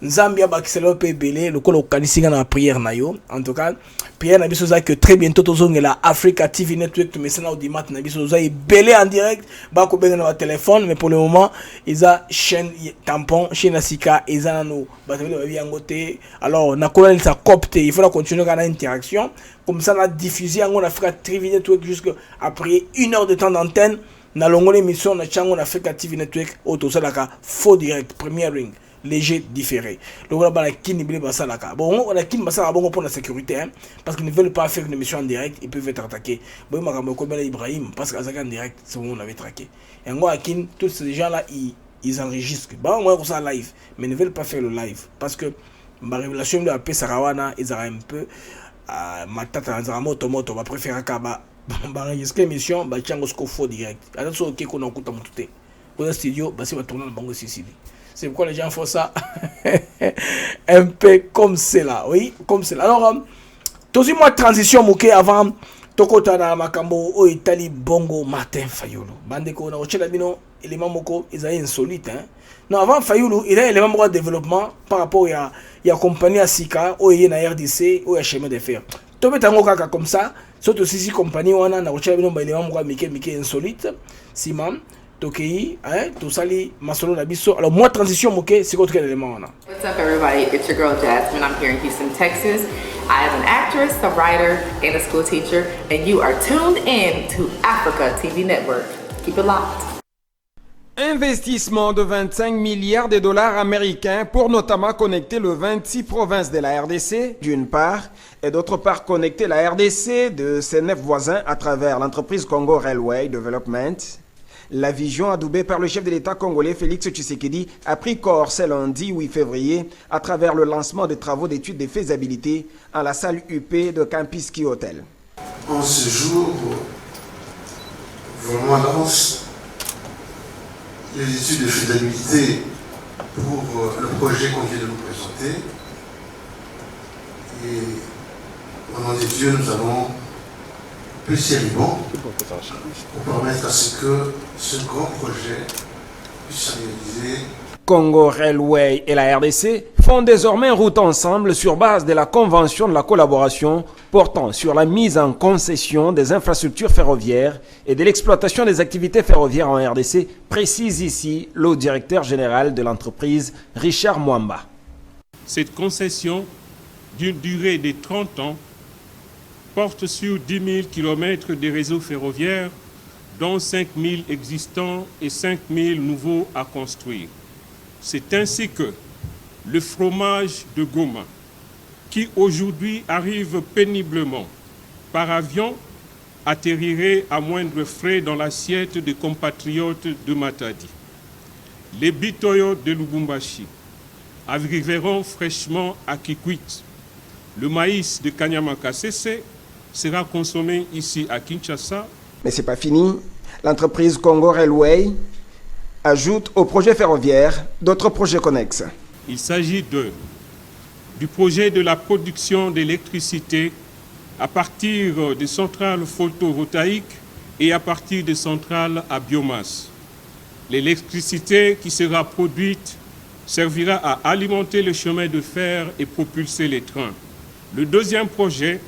Zambia Bakiselo Pebele, le col au na prière nayo. En tout cas, prière na biso que très bientôt tozonge la Africa TV Network to mesena audimat na biso za belé en direct ba ko benga na téléphone, mais pour le moment ils a chaîne tampon chaîne Sika ils a no ba te. Alors na kola ça copte, il faut continuer à interaction comme ça la diffuser en Africa TV Network jusqu'à après 1 heure de temps d'antenne na longo l'émission na chango na Africa TV Network auto ça la faux direct premier ring léger différé. Le voilà la kin ibile basalaka. Bon, on a kin basala bon pour la sécurité, hein, parce qu'ils ne veulent pas faire une émission en direct, ils peuvent être attaqués. Bon, makambo ko bela Ibrahim parce qu'Azaka en direct, c'est bon on avait traqué. Et en gros kin tous ces gens là ils enregistrent. Bon, moi ça live, mais ils ne veulent pas faire le live parce que ma révélation de la paix Sarawana, ils ont un peu matata en moto va préférer kaba ba enregistrer émission ba chango sko faux direct. Alors so OK qu'on écoute en tout. Au studio, bah c'est va tourner dans bango Sicile. C'est pourquoi les gens font ça un peu comme cela, oui, comme cela. Alors, tous moi transition mouké avant tokota na makambo o Italie bongo Martin Fayulu. Bandeko na ochela bino élément moko ils ont insolite, hein. Non, avant Fayulu, il a élément de développement par rapport à la compagnie Sika ou na RDC ou à chemin de fer. Tobe tango kaka comme ça, surtout si compagnie wana na ochela bino ba élément moko mike insolite. Simam Tokei, hein, tout ça li masolo na biso. Alors moi transition moké, c'est quoi quel élément on a? What's up everybody? It's your girl Jasmine. I'm here in Houston, Texas. I am an actress, a writer, and a school teacher, and you are tuned in to Africa TV Network. Keep it locked. Investissement de 25 milliards de dollars américains pour notamment connecter le 26 provinces de la RDC, d'une part, et d'autre part connecter la RDC de ses 9 voisins à travers l'entreprise Congo Railway Development. La vision adoubée par le chef de l'État congolais Félix Tshisekedi a pris corps ce lundi 8 février à travers le lancement des travaux d'études de faisabilité à la salle UP de Campiski Hotel. En ce jour, vraiment lance les études de faisabilité pour le projet qu'on vient de nous présenter. Et au nom de Dieu, nous allons plus sérieusement pour permettre à ce que ce grand projet puisse se réaliser. Congo Railway et la RDC font désormais route ensemble sur base de la convention de la collaboration portant sur la mise en concession des infrastructures ferroviaires et de l'exploitation des activités ferroviaires en RDC, précise ici le directeur général de l'entreprise, Richard Mwamba. Cette concession, d'une durée de 30 ans, porte sur 10 000 km de réseaux ferroviaires, dont 5 000 existants et 5 000 nouveaux à construire. C'est ainsi que le fromage de Goma, qui aujourd'hui arrive péniblement par avion, atterrirait à moindre frais dans l'assiette des compatriotes de Matadi. Les bitoyo de Lubumbashi arriveront fraîchement à Kikwit. Le maïs de Kanyama Kasese sera consommé ici à Kinshasa. Mais c'est pas fini. L'entreprise Congo Railway ajoute au projet ferroviaire d'autres projets connexes. Il s'agit du projet de la production d'électricité à partir de centrales photovoltaïques et à partir de centrales à biomasse. L'électricité qui sera produite servira à alimenter le chemin de fer et propulser les trains. Le deuxième projet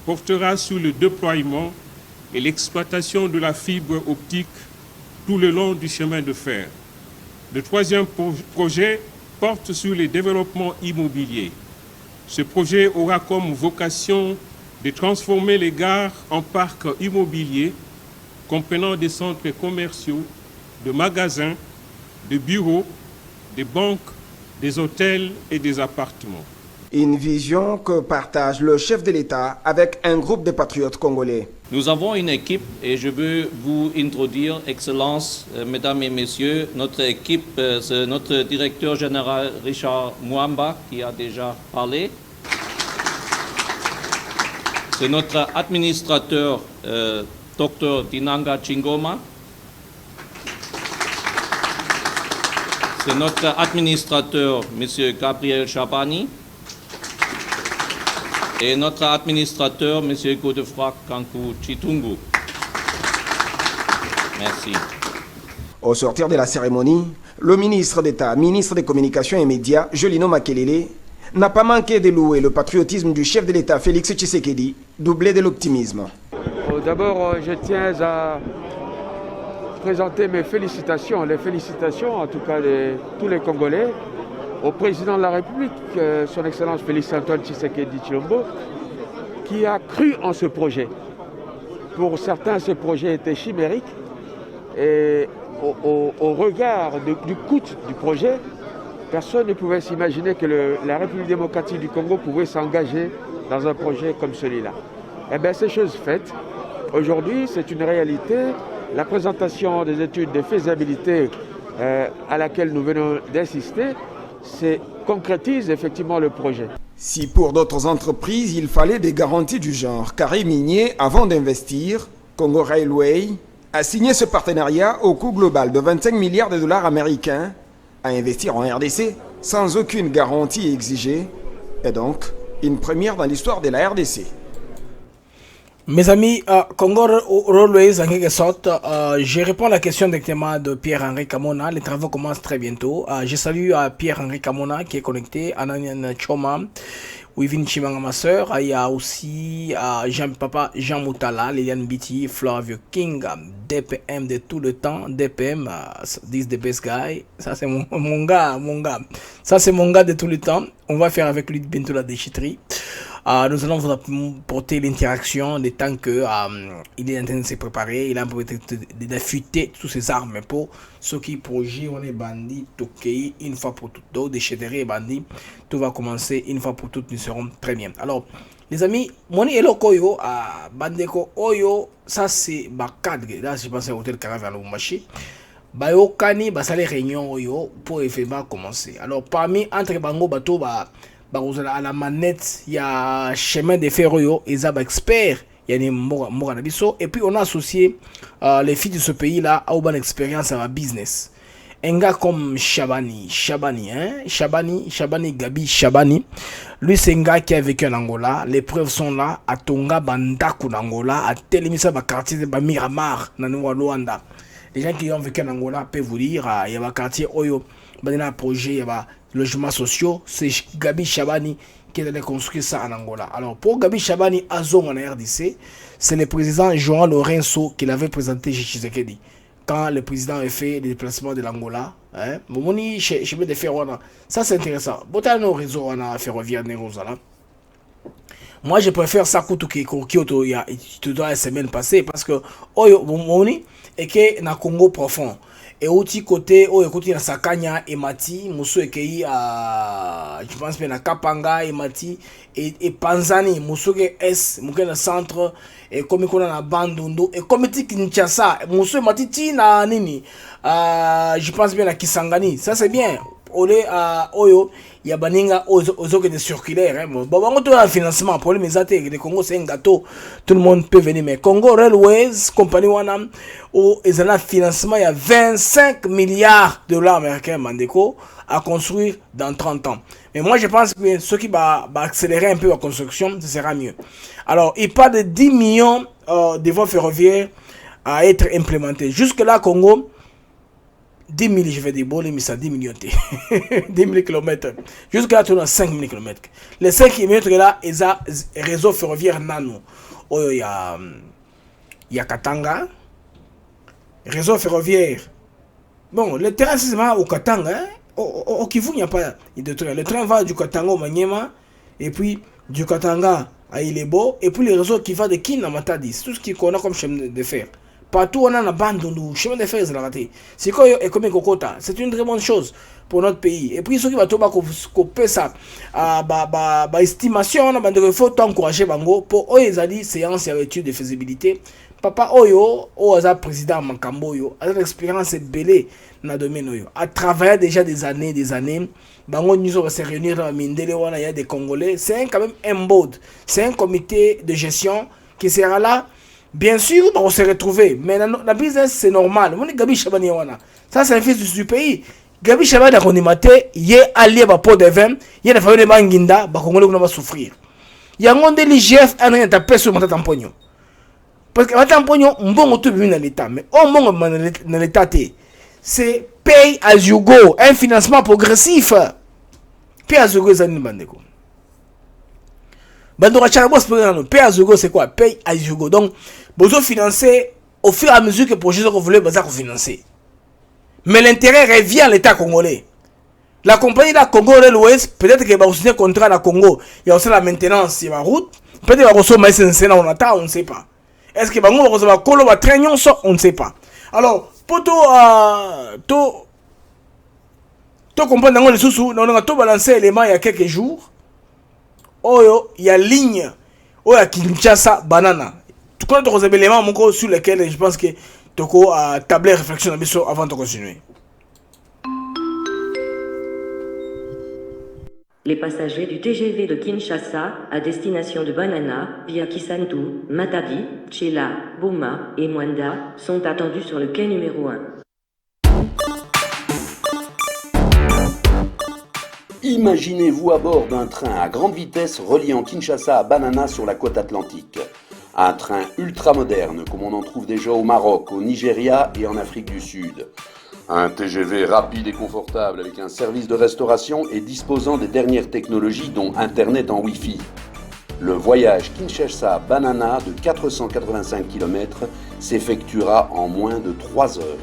portera sur le déploiement et l'exploitation de la fibre optique tout le long du chemin de fer. Le troisième projet porte sur le développement immobilier. Ce projet aura comme vocation de transformer les gares en parcs immobiliers comprenant des centres commerciaux, de magasins, de bureaux, des banques, des hôtels et des appartements. Une vision que partage le chef de l'État avec un groupe de patriotes congolais. Nous avons une équipe et je veux vous introduire, Excellences, Mesdames et Messieurs, notre équipe, c'est notre directeur général Richard Mwamba qui a déjà parlé. C'est notre administrateur Dr Dinanga Chingoma. C'est notre administrateur M. Gabriel Chabani. Et notre administrateur, M. Godefroy Kankou Chitungu. Merci. Au sortir de la cérémonie, le ministre d'État, ministre des Communications et Médias, Jolino Makelele, n'a pas manqué de louer le patriotisme du chef de l'État, Félix Tshisekedi, doublé de l'optimisme. D'abord, je tiens à présenter mes félicitations, les félicitations en tout cas de tous les Congolais, au président de la République, son Excellence Félix Antoine Tshisekedi Tshilombo, qui a cru en ce projet. Pour certains, ce projet était chimérique et au regard du coût du projet, personne ne pouvait s'imaginer que la République démocratique du Congo pouvait s'engager dans un projet comme celui-là. Eh bien, c'est chose faite. Aujourd'hui, c'est une réalité. La présentation des études de faisabilité à laquelle nous venons d'assister, concrétise effectivement le projet. Si pour d'autres entreprises, il fallait des garanties du genre carré minier avant d'investir, Congo Railway a signé ce partenariat au coût global de 25 milliards de dollars américains à investir en RDC sans aucune garantie exigée et donc une première dans l'histoire de la RDC. Mes amis, Congo Railways, en quelque sorte, je réponds à la question directement de Pierre-Henri Kamona. Les travaux commencent très bientôt. Je salue Pierre-Henri Kamona qui est connecté, Ananian Choma, Wivin Chimanga, ma soeur. Il y a aussi Jean-Papa Jean Moutala, Liliane Biti, Flavio King, DPM de tout le temps. DPM, this the best guy. Ça, c'est mon gars. Ça, c'est mon gars de tout le temps. On va faire avec lui bientôt la déchetterie. Nous allons vous apporter l'interaction des temps que il est en train de se préparer. Il a peut-être d'affûter toutes ses armes pour ceux qui projettent on est bandits, Tokei, une fois pour toutes, d'autres déchetteries et bandits. Tout va commencer une fois pour toutes, nous serons très bien. Alors, les amis, Moni Eloko yo, Bandeko Oyo, ça c'est ma cadre. Là, je pense à l'hôtel Caravane à Lubumbashi. Bayo Kani, Basale Réunion Oyo, pour effectivement commencer. Alors, parmi entre Bango Bato, à la manette, il y a chemin de fer, ils ont expert, il y a des et puis on a associé les filles de ce pays-là à une expérience à la business. Un gars comme Chabani, Gabi Chabani, lui c'est un gars qui a vécu en Angola, les preuves sont là, à Tonga, Bandaku en Angola, à Telemisa, quartier de Miramar, dans Luanda. Les gens qui ont vécu en Angola peuvent vous dire, il y a un quartier Oyo, il y a un projet, il y a logements sociaux, c'est Gabi Chabani qui allait construire ça en Angola. Alors pour Gabi Chabani à Zong en RDC, c'est le président João Lourenço qui l'avait présenté chez Tshisekedi. Quand le président a fait le déplacement de l'Angola, ça c'est intéressant. Botan nos réseaux on a ferroviaire Nerozala. Moi je préfère ça qui Kyoto il y a la semaine passée parce que Oyo Moni et que na Congo profond. Et aussi côté na Sakanya et Mati, Mousso Ekei je pense bien na Kapanga et Mati et Panzani, Mousso ke S, Mouké na centre et comme on a na Bandundu et comme Kinshasa, Mousso Mati ti na nini, je pense bien na Kisangani, ça c'est bien. olé à Oyo, il y a baninga aux des circulaires. Bon, on a un financement. Problème le Congo, c'est un gâteau. Tout le monde peut venir. Mais Congo Railways, compagnie Wanam, ils ont un financement. Il y a 25 milliards de dollars américains, Mandeko, à construire dans 30 ans. Mais moi, je pense que ce qui va accélérer un peu la construction, ce sera mieux. Alors, il parle de 10 millions de voies ferroviaires à être implémentées. Jusque-là, Congo, 10 000, je vais dire, bon, mais ça 10 millions. 10 000 km. Jusque-là, tu as 5 000 km. Les 5 km là, ils ont un réseau ferroviaire nano. Il y a Katanga. Réseau ferroviaire. Bon, le terrain, c'est vraiment au Katanga. Hein? Au Kivu, il n'y a pas de train. Le train va du Katanga au Maniema. Et puis, du Katanga à Ilebo. Et puis, le réseau qui va de Kin à Matadi. C'est tout ce qu'on a comme chemin de fer. Partout on a la bande de chemin de fer, c'est quoi comme Kokota. C'est une très bonne chose pour notre pays. Et puis ceux qui vont couper ça, estimation, il faut encourager Bango pour eux ils ont dit séance et étude de faisabilité. Papa Oyo, président Makambo yo, a l'expérience belée dans le domaine oyo. A travaillé déjà des années. Bango nous va se réunir dans Mindele, il y a des Congolais. C'est quand même un board, c'est un comité de gestion qui sera là. Bien sûr, on s'est retrouvé, mais la business c'est normal. Ça, c'est un fils du pays. Gabi Chabani a condamné, il est allié à pot de vin, il y a des familles de Banginda, qui va souffrir. Il y a un monde de l'IGF, un an tapé sur mon tampon. Parce que mon tampon, on va tout dans l'État, mais au moment dans l'État, c'est pay as you go, un financement progressif. Pay as you go, c'est une bande. Pay as you go, c'est quoi? Pay as you go. Donc, vous financez au fur et à mesure que le projet que vous voulez financer. Mais l'intérêt revient à l'État congolais. La compagnie de la Congo Railways, peut-être qu'elle va signer un contrat à la Congo. Il y a aussi la maintenance sur la route. Peut-être qu'elle va recevoir on attend, on ne sait pas. Est-ce que va recevoir Kolo va traîner, on ne sait pas. Alors, pour tout comprendre les sous-sous, on a tout balancé l'élément il y a quelques jours. Oh, il y a ligne. Oh, il y a Kinshasa, banana. Tout compte les éléments sur lesquels je pense que tu as tablé réflexion avant de continuer. Les passagers du TGV de Kinshasa à destination de Banana via Kisantu, Matadi, Tchela, Boma et Mwanda sont attendus sur le quai numéro 1. Imaginez-vous à bord d'un train à grande vitesse reliant Kinshasa à Banana sur la côte atlantique. Un train ultra moderne comme on en trouve déjà au Maroc, au Nigeria et en Afrique du Sud. Un TGV rapide et confortable avec un service de restauration et disposant des dernières technologies dont Internet en Wi-Fi. Le voyage Kinshasa-Banana de 485 km s'effectuera en moins de 3 heures.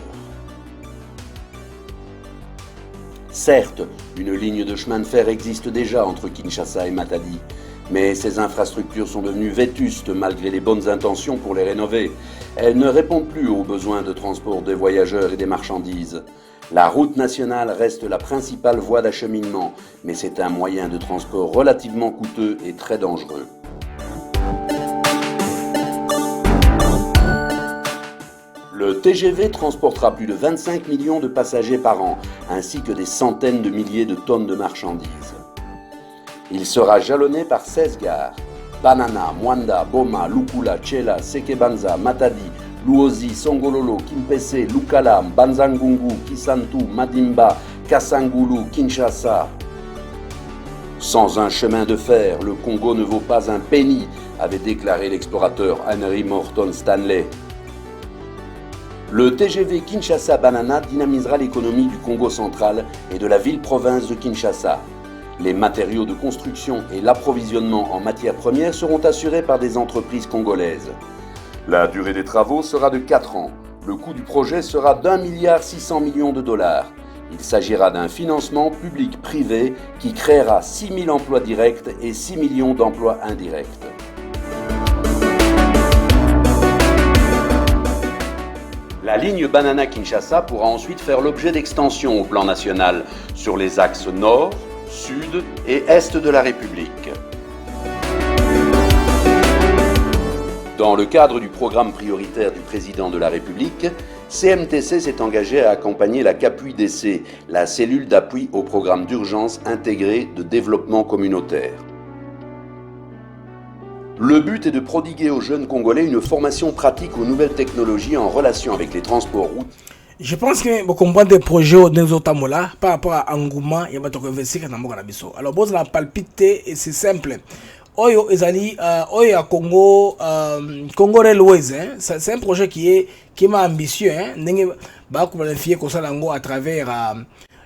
Certes, une ligne de chemin de fer existe déjà entre Kinshasa et Matadi, mais ces infrastructures sont devenues vétustes malgré les bonnes intentions pour les rénover. Elles ne répondent plus aux besoins de transport des voyageurs et des marchandises. La route nationale reste la principale voie d'acheminement, mais c'est un moyen de transport relativement coûteux et très dangereux. Le TGV transportera plus de 25 millions de passagers par an, ainsi que des centaines de milliers de tonnes de marchandises. Il sera jalonné par 16 gares. Banana, Mwanda, Boma, Lukula, Tchela, Sekebanza, Matadi, Luozi, Songololo, Kimpese, Lukala, Banzangungu, Kisantu, Madimba, Kasangulu, Kinshasa. Sans un chemin de fer, le Congo ne vaut pas un penny, avait déclaré l'explorateur Henry Morton Stanley. Le TGV Kinshasa-Banana dynamisera l'économie du Congo central et de la ville-province de Kinshasa. Les matériaux de construction et l'approvisionnement en matières premières seront assurés par des entreprises congolaises. La durée des travaux sera de 4 ans. Le coût du projet sera d'1,6 milliard de dollars. Il s'agira d'un financement public-privé qui créera 6 000 emplois directs et 6 millions d'emplois indirects. La ligne Banana-Kinshasa pourra ensuite faire l'objet d'extensions au plan national sur les axes nord, sud et est de la République. Dans le cadre du programme prioritaire du président de la République, CMTC s'est engagé à accompagner la CAPUIDC, la cellule d'appui au programme d'urgence intégré de développement communautaire. Le but est de prodiguer aux jeunes Congolais une formation pratique aux nouvelles technologies en relation avec les transports routiers. Je pense que vous comprenez des projets au Nézotamola par rapport à Angouma, il y a pas de investir dans le Biso. Alors, vous avez palpité et c'est simple. Oyo ezali Oyo Congo Congo Railways, hein. C'est un projet qui est ambitieux, hein. N'enge ba ko planifier ko salango à travers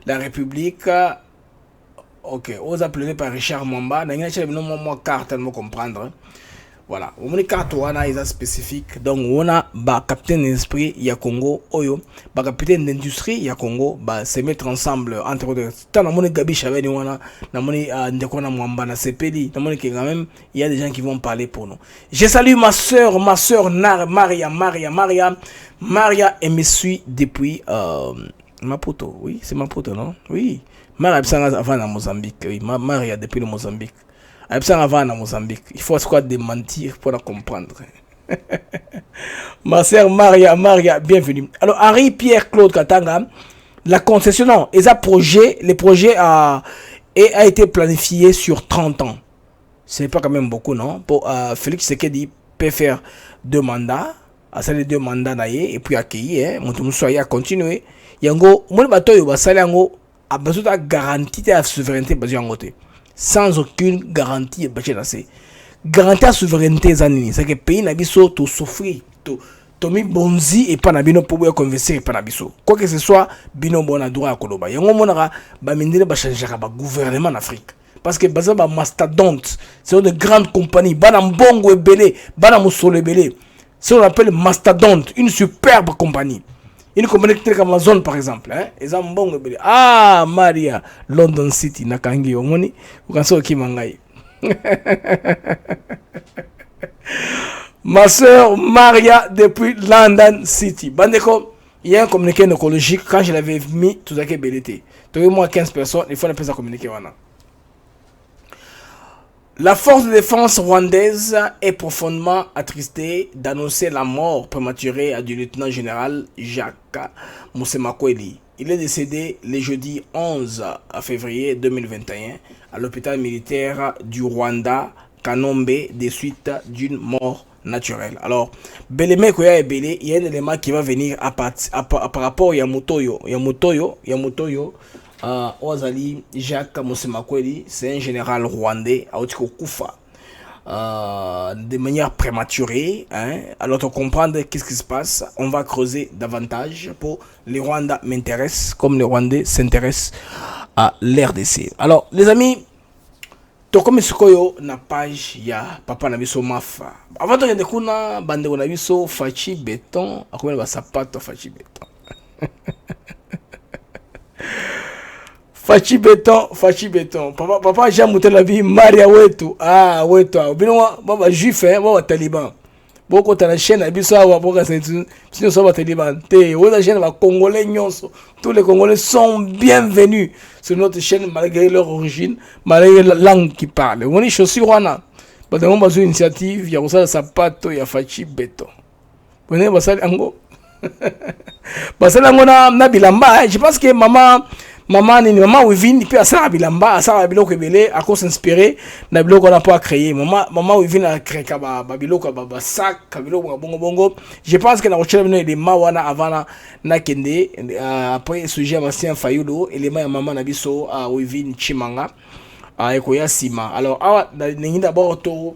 la République. OK, on appelé par Richard Mwamba, n'enge na chele mo carte mo comprendre. Voilà, on a carte wana est spécifique. Donc on a ba capitaine d'esprit ya Congo Oyo, ba capitaine d'industrie ya Congo, ba se mettre ensemble entre autres. Tant na Gabi Chaveni wana, na moni ndekona Mwamba na Sepeli, na moni que quand même il y a des gens qui vont parler pour nous. Je salue ma sœur Maria et me suit depuis Maputo. Oui, c'est Maputo, non? Oui. Maria avant à Mozambique, oui, Maria depuis le Mozambique. Avant à Mozambique. Il faut quoi démentir pour la comprendre. Ma sœur Maria, bienvenue. Alors, Henri-Pierre Claude Katanga, la concession, le projet a été planifié sur 30 ans. Ce n'est pas quand même beaucoup, non? Pour Félix Sekedi peut faire 2 mandats, à ça les 2 mandats et puis accueillir, mon soyez à continuer. Yango, mon bateau, il va salir a besoin de garantie de la souveraineté basée en côté. Sans aucune garantie garantie à souveraineté c'est que le pays n'a biso to souffrir to mi bonzi et pas na bino pour converser pas na biso quoi que ce soit bino bona droit à koloba yango monaka ba mindele ba changer ba gouvernement en Afrique parce que baza ba mastodonte c'est une grande compagnie bana mbongo ebele bana musolo ebele c'est on appelle mastodonte une superbe compagnie. Une compagnie comme Amazon par exemple, hein, ils ont bon Maria, London City, Nakangi, Omoni, ou quand qui mangaï. Ma soeur Maria depuis London City. Bandeko, il y a un communiqué écologique quand je l'avais mis tout à fait belleté. Tu moi 15 personnes, il faut ne pas communiquer. La force de défense rwandaise est profondément attristée d'annoncer la mort prématurée du lieutenant-général Jacques Musemakweli. Il est décédé le jeudi 11 février 2021 à l'hôpital militaire du Rwanda, Kanombe, des suites d'une mort naturelle. Alors, Beleme Koya et Belé, il y a un élément qui va venir par rapport à Yamutoyo. Ozali Jacques Musemakweli, c'est un général rwandais à Otiko Kufa de manière prématurée. Hein. Alors, pour comprendre qu'est-ce qui se passe, on va creuser davantage pour les Rwandais m'intéressent comme les Rwandais s'intéressent à l'RDC. Alors, les amis, comme Sukoyo na page ya papa na biso mafa. Avant de regarder kuna bande na biso Fachi Béton, akomela ba sapato Fachi Béton. Fachi béton. Papa Jean Moutela vie Maria Wetu. Ah, Wetu. Bino baba juif hein, baba taliban. Boko ta la chaîne abiso wa boka sinon ça va taliban. Té, la chaîne va congolais nyonso. Tous les Congolais sont bienvenus sur notre chaîne malgré leur origine, malgré la langue qu'ils parlent. On est chaussures wana. Parce qu'on a une initiative, il y a ça sapato, il y a Fachi béton. Vous voyez ça ango. Parce que na bilamba, je pense que maman Wivin peut asara bilamba asara biloko ebele à cause s'inspirer na biloko on a pas créé maman Wivin a créé ba biloko ba sac biloko bongo je pense que na recherche des mawana avant na kende après sujet Bastien Fayulu élément ya maman na biso Wivin Chimanga ekoya sima alors ningi d'abord to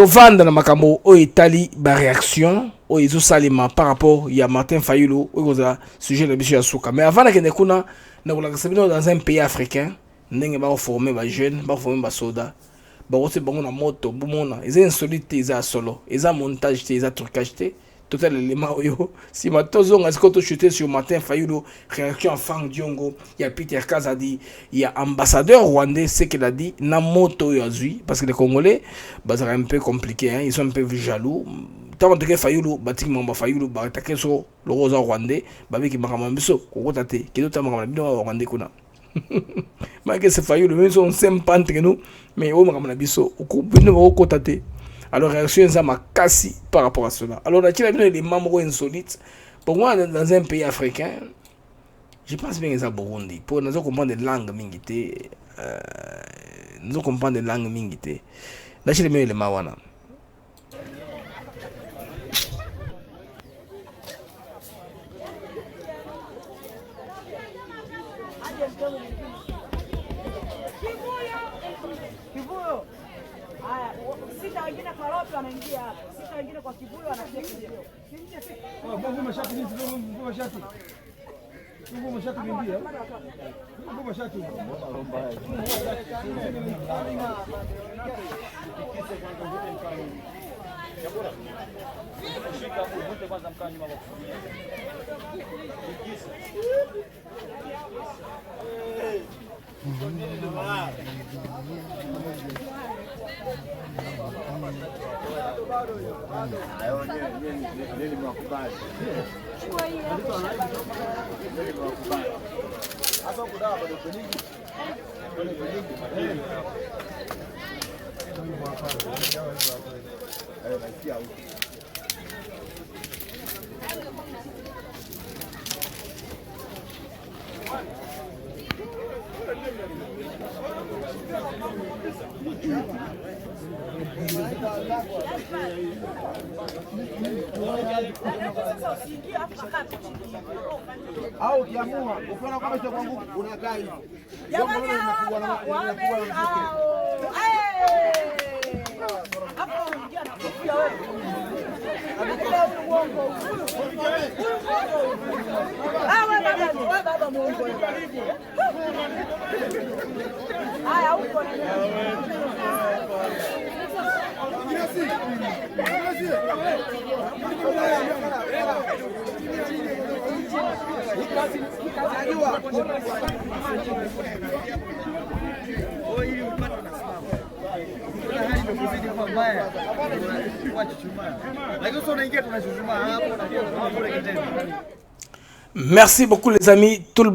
vendre na makambo o Italie ba réaction o izo salima par rapport ya Martin Fayulu o goza sujet de biso ya suka mais avant que nekuna na ko la sabino dans un pays africain ndenge ba former ba jeunes ba former ba soldats ba wote bango na moto bomona ils insolite ils a solo ils a montage ils a trucage total élément oyo si matozo ngasko to chuter sur Martin Fayulu réaction Franck Diongo il y a Peter Kazadi il y a ambassadeur rwandais c'est qu'il a dit na moto yo azui parce que les Congolais bah c'est un peu compliqué hein ils sont un peu jaloux tant que Fayulu batiki mamba Fayulu ba attaquer sur le rosa rwandais ba biki makama biso ko tate ki do tamaka bino rwandais kuna malgré ce Fayulu même son sympa entre nous mais o makama biso ko bino ko tate. Alors réaction ça m'a cassé par rapport à cela. Alors là il y a des membres insolites Pour moi, dans un pays africain, je pense bien que ça Burundi. Pour nous comprendre des langues mingité, nous comprendre des langues mingité. Là, je les mawana. Au kiamua ukiona kama sio kwangu unakaa hivi. Merci beaucoup les amis. Tout le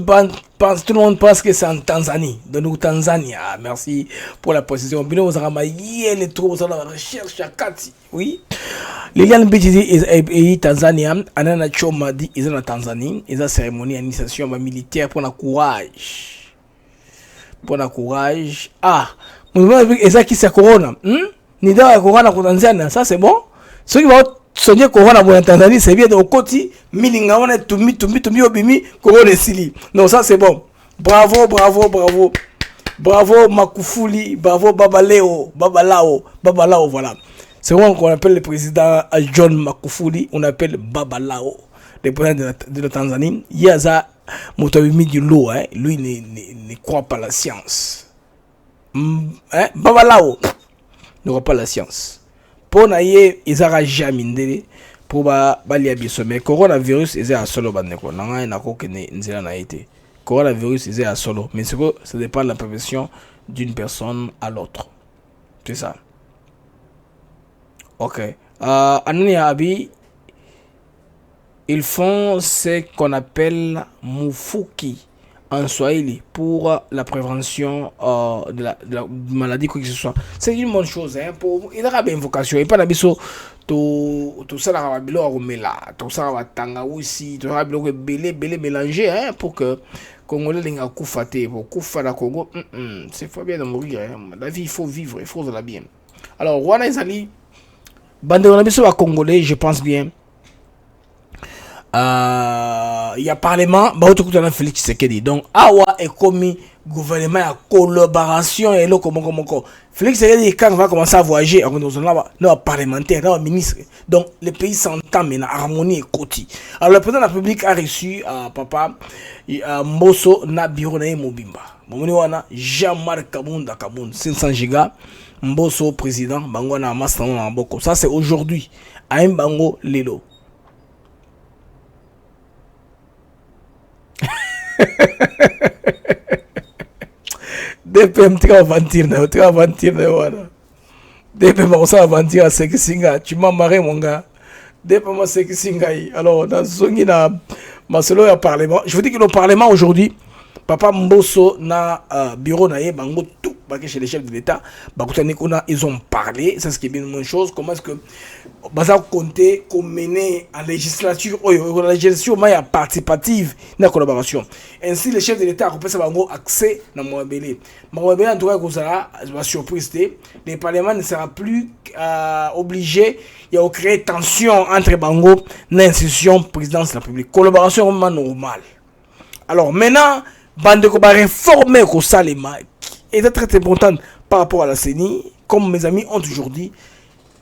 monde pense que c'est en Tanzanie. De nous Tanzanie. Ah, merci pour la précision. Bino Zaramaye, les trous sur la recherche à Kati. Oui. Liliane Bidjidi est Tanzania. Anana Choma dit ils sont en Tanzanie. Ils ont cérémonie d'initiation militaire pour le courage. Pour le courage. Ah, ils qui c'est Corona. Nida Corona pour Tanzanie. Ça c'est bon. Ceux qui vont sonner Corona pour Tanzanie, c'est bien de côté. Milinga on est tumi obimi Corona sili. Non, ça c'est bon. Bravo, bravo, bravo. Bravo Makufuli, bravo Babalao, voilà. C'est vrai qu'on appelle le président John Makufuli, on appelle Babalao, le président de la Tanzanie. Il y a ça, Moutawimi du lot, hein. Lui ne croit pas la science. Hein? Babalao ne croit pas la science. Pour naïe, ils n'ont jamais pour balier mais coronavirus est à solo bandeko. Nanga na ko kene nzela na été. Coronavirus est à solo, mais c'est que ça dépend de la prévention d'une personne à l'autre. C'est ça. Ok. Anani Abi, ils font ce qu'on appelle Mufuki en Swahili pour la prévention de la maladie, quoi que ce soit. C'est une bonne chose. Hein, pour, il y a une vocation. Et pas d'abisso, tout ça, la bilo a remela, tout ça, la tanga aussi, tout ça, la bilo belé mélangé, hein, pour que Congolais n'aient koufaté, pour koufata Congo, c'est pas bien de mourir. Hein. La vie, il faut vivre, il faut de la bien. Alors, Rwanda Izali, bande de Congolais, je pense bien. Il y a parlement, Félix Tshisekedi. Donc, Awa est commis gouvernement à collaboration et là, comment. Félix Tshisekedi, quand on va commencer à voyager, on a parlementaire, on a ministre. Donc, le pays s'entend, mais en harmonie et côté. Alors, le président de la République a reçu papa Mbosso na bureau na Mobimba. Jean-Marc Kabunda, 500 gigas. Mbosso, président, Bango na Master na Boko. Ça, c'est aujourd'hui. À un Bango Lelo. DPM tu vas aventir voilà. DPM on aventir à Sekisinga, tu m'as marré mon gars. DPM à Sekisinga. Alors dans zongi na masolo ya parlement, je vous dis que le parlement aujourd'hui, papa Mbosso na bureau na ye bango tout chez les chefs de l'État, ils ont parlé, c'est ce qui est bien une bonne chose. Comment est-ce que compter qu'on menait en législature, la législature participative, la collaboration. Ainsi, les chefs de l'État ont accès à Mouabélé. Mouabélé, en tout cas, la surprise, le Parlement ne sera plus obligé de créer tension entre Bango et l'institution présidence de la République. Collaboration vraiment normale. Alors maintenant, Bandeko va réformer au Salema, qui est très importante par rapport à la CENI, comme mes amis ont toujours dit.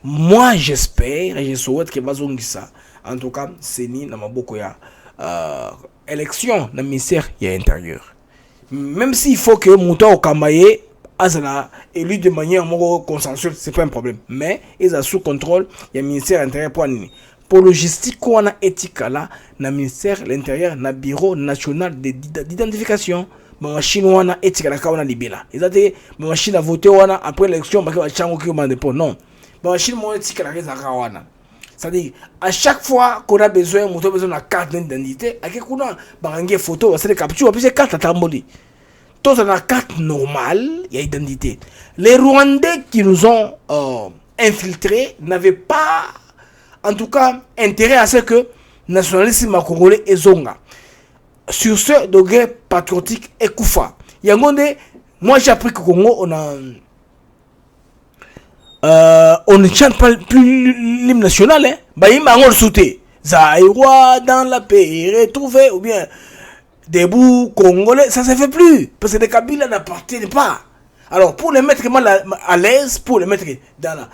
Moi, j'espère et je souhaite que Bazongisa, en tout cas, CENI n'a pas beaucoup élection dans le ministère intérieur. Même s'il faut que Mouta Okamaye soit élu de manière consensuelle, c'est pas un problème. Mais ils sont sous contrôle, il y a le ministère intérieur pour nous. Pour logistique, on a éthique là, dans le ministère de l'Intérieur, dans le bureau national d'identification. Ma machine on a éthique là, on a libéla. Ils ont dit, ma machine a voté après l'élection, parce que la chambre qui m'a déposé. Non. Ma machine on éthique là, c'est-à-dire, à chaque fois qu'on a besoin de la carte d'identité, à quel moment on a une photo, c'est des captures, puis c'est carte à tamboli. Tout dans la carte normale, il y a identité. Les Rwandais qui nous ont infiltrés n'avaient pas, en tout cas, intérêt à ce que nationalisme congolais et zonga. Sur ce degré patriotique et koufa. Moi j'ai appris qu'au Congo, on ne chante pas plus l'hymne national. Hein? Bah, il m'a sauté. Zaïrois dans la paix, retrouvé, ou bien debout congolais, ça ne se fait plus. Parce que les Kabila n'appartiennent pas. Alors, pour les mettre à l'aise, pour les mettre dans la.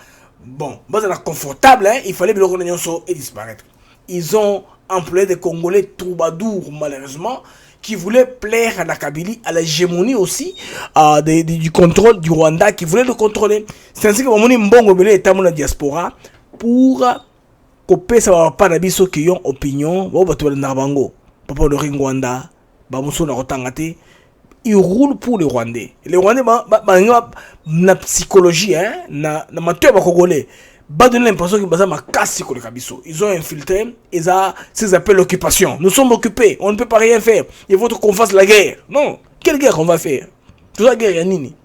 Bon, confortable, hein, il fallait que l'organisation soit et disparaître. Ils ont employé des Congolais troubadours, malheureusement, qui voulaient plaire à la Kabylie, à l'hégémonie aussi, du contrôle du Rwanda, qui voulaient le contrôler. C'est ainsi que mon Mbongo Belé est dans la diaspora pour couper ça pas d'abisso qui ont opinion, bon bah tu vas dans Bango, papa de Rwanda, bah mon son a retangate. Ils roulent pour les Rwandais. Les Rwandais, la psychologie, hein, na mateur congolais, va donner l'impression qu'ils ont ma casse sur le Kabiso. Ils ont infiltré, ils ont ces appels l'occupation. Nous sommes occupés, on ne peut pas rien faire. Il faut qu'on fasse la guerre. Non, quelle guerre on va faire? Toute la guerre, Yanini.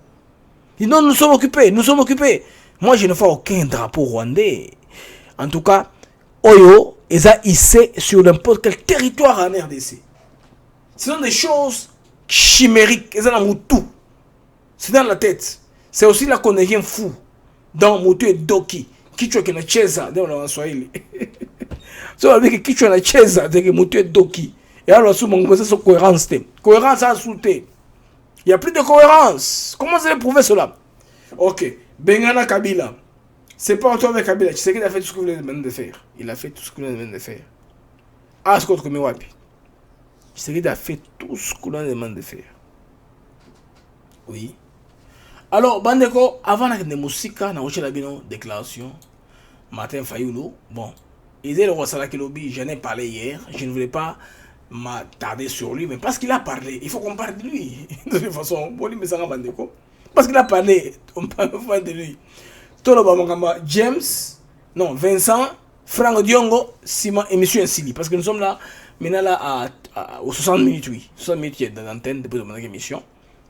Non, nous sommes occupés, nous sommes occupés. Moi, je ne vois aucun drapeau rwandais. En tout cas, Oyo, ils ont hissé sur n'importe quel territoire en RDC. Ce sont des choses chimérique, tout. C'est dans la tête. C'est aussi là qu'on est rien fou. Dans Motu et Doki. Kichwa kina cheza, dans le Swahili. C'est avec Kichwa na cheza, de Motu et Doki. Et alors, sous mon c'est cohérence. Cohérence à sauter. Il n'y a plus de cohérence. Comment vous allez prouver cela? Ok. Bengana Kabila. C'est pas autour avec Kabila. Tu sais qu'il a fait tout ce que vous voulez de faire. Il a fait tout ce que vous voulez de faire. Ah, ce qu'on wapi. Il a fait tout ce qu'on a demandé de faire. Oui. Alors, Bandeko, avant la musique, on a reçu la déclaration. Martin Fayulu. Bon, il est le roi Salakilobi. J'en ai parlé hier. Je ne voulais pas m'attarder sur lui, mais parce qu'il a parlé, il faut qu'on parle de lui. De toute façon, Bandeko. Parce qu'il a parlé, on parle de lui. James, non, Vincent, Franck Diongo, Simon et Monsieur Nsili. Parce que nous sommes là. Maintenant là aux 60 minutes, oui. 60 minutes dans l'antenne depuis mon émission.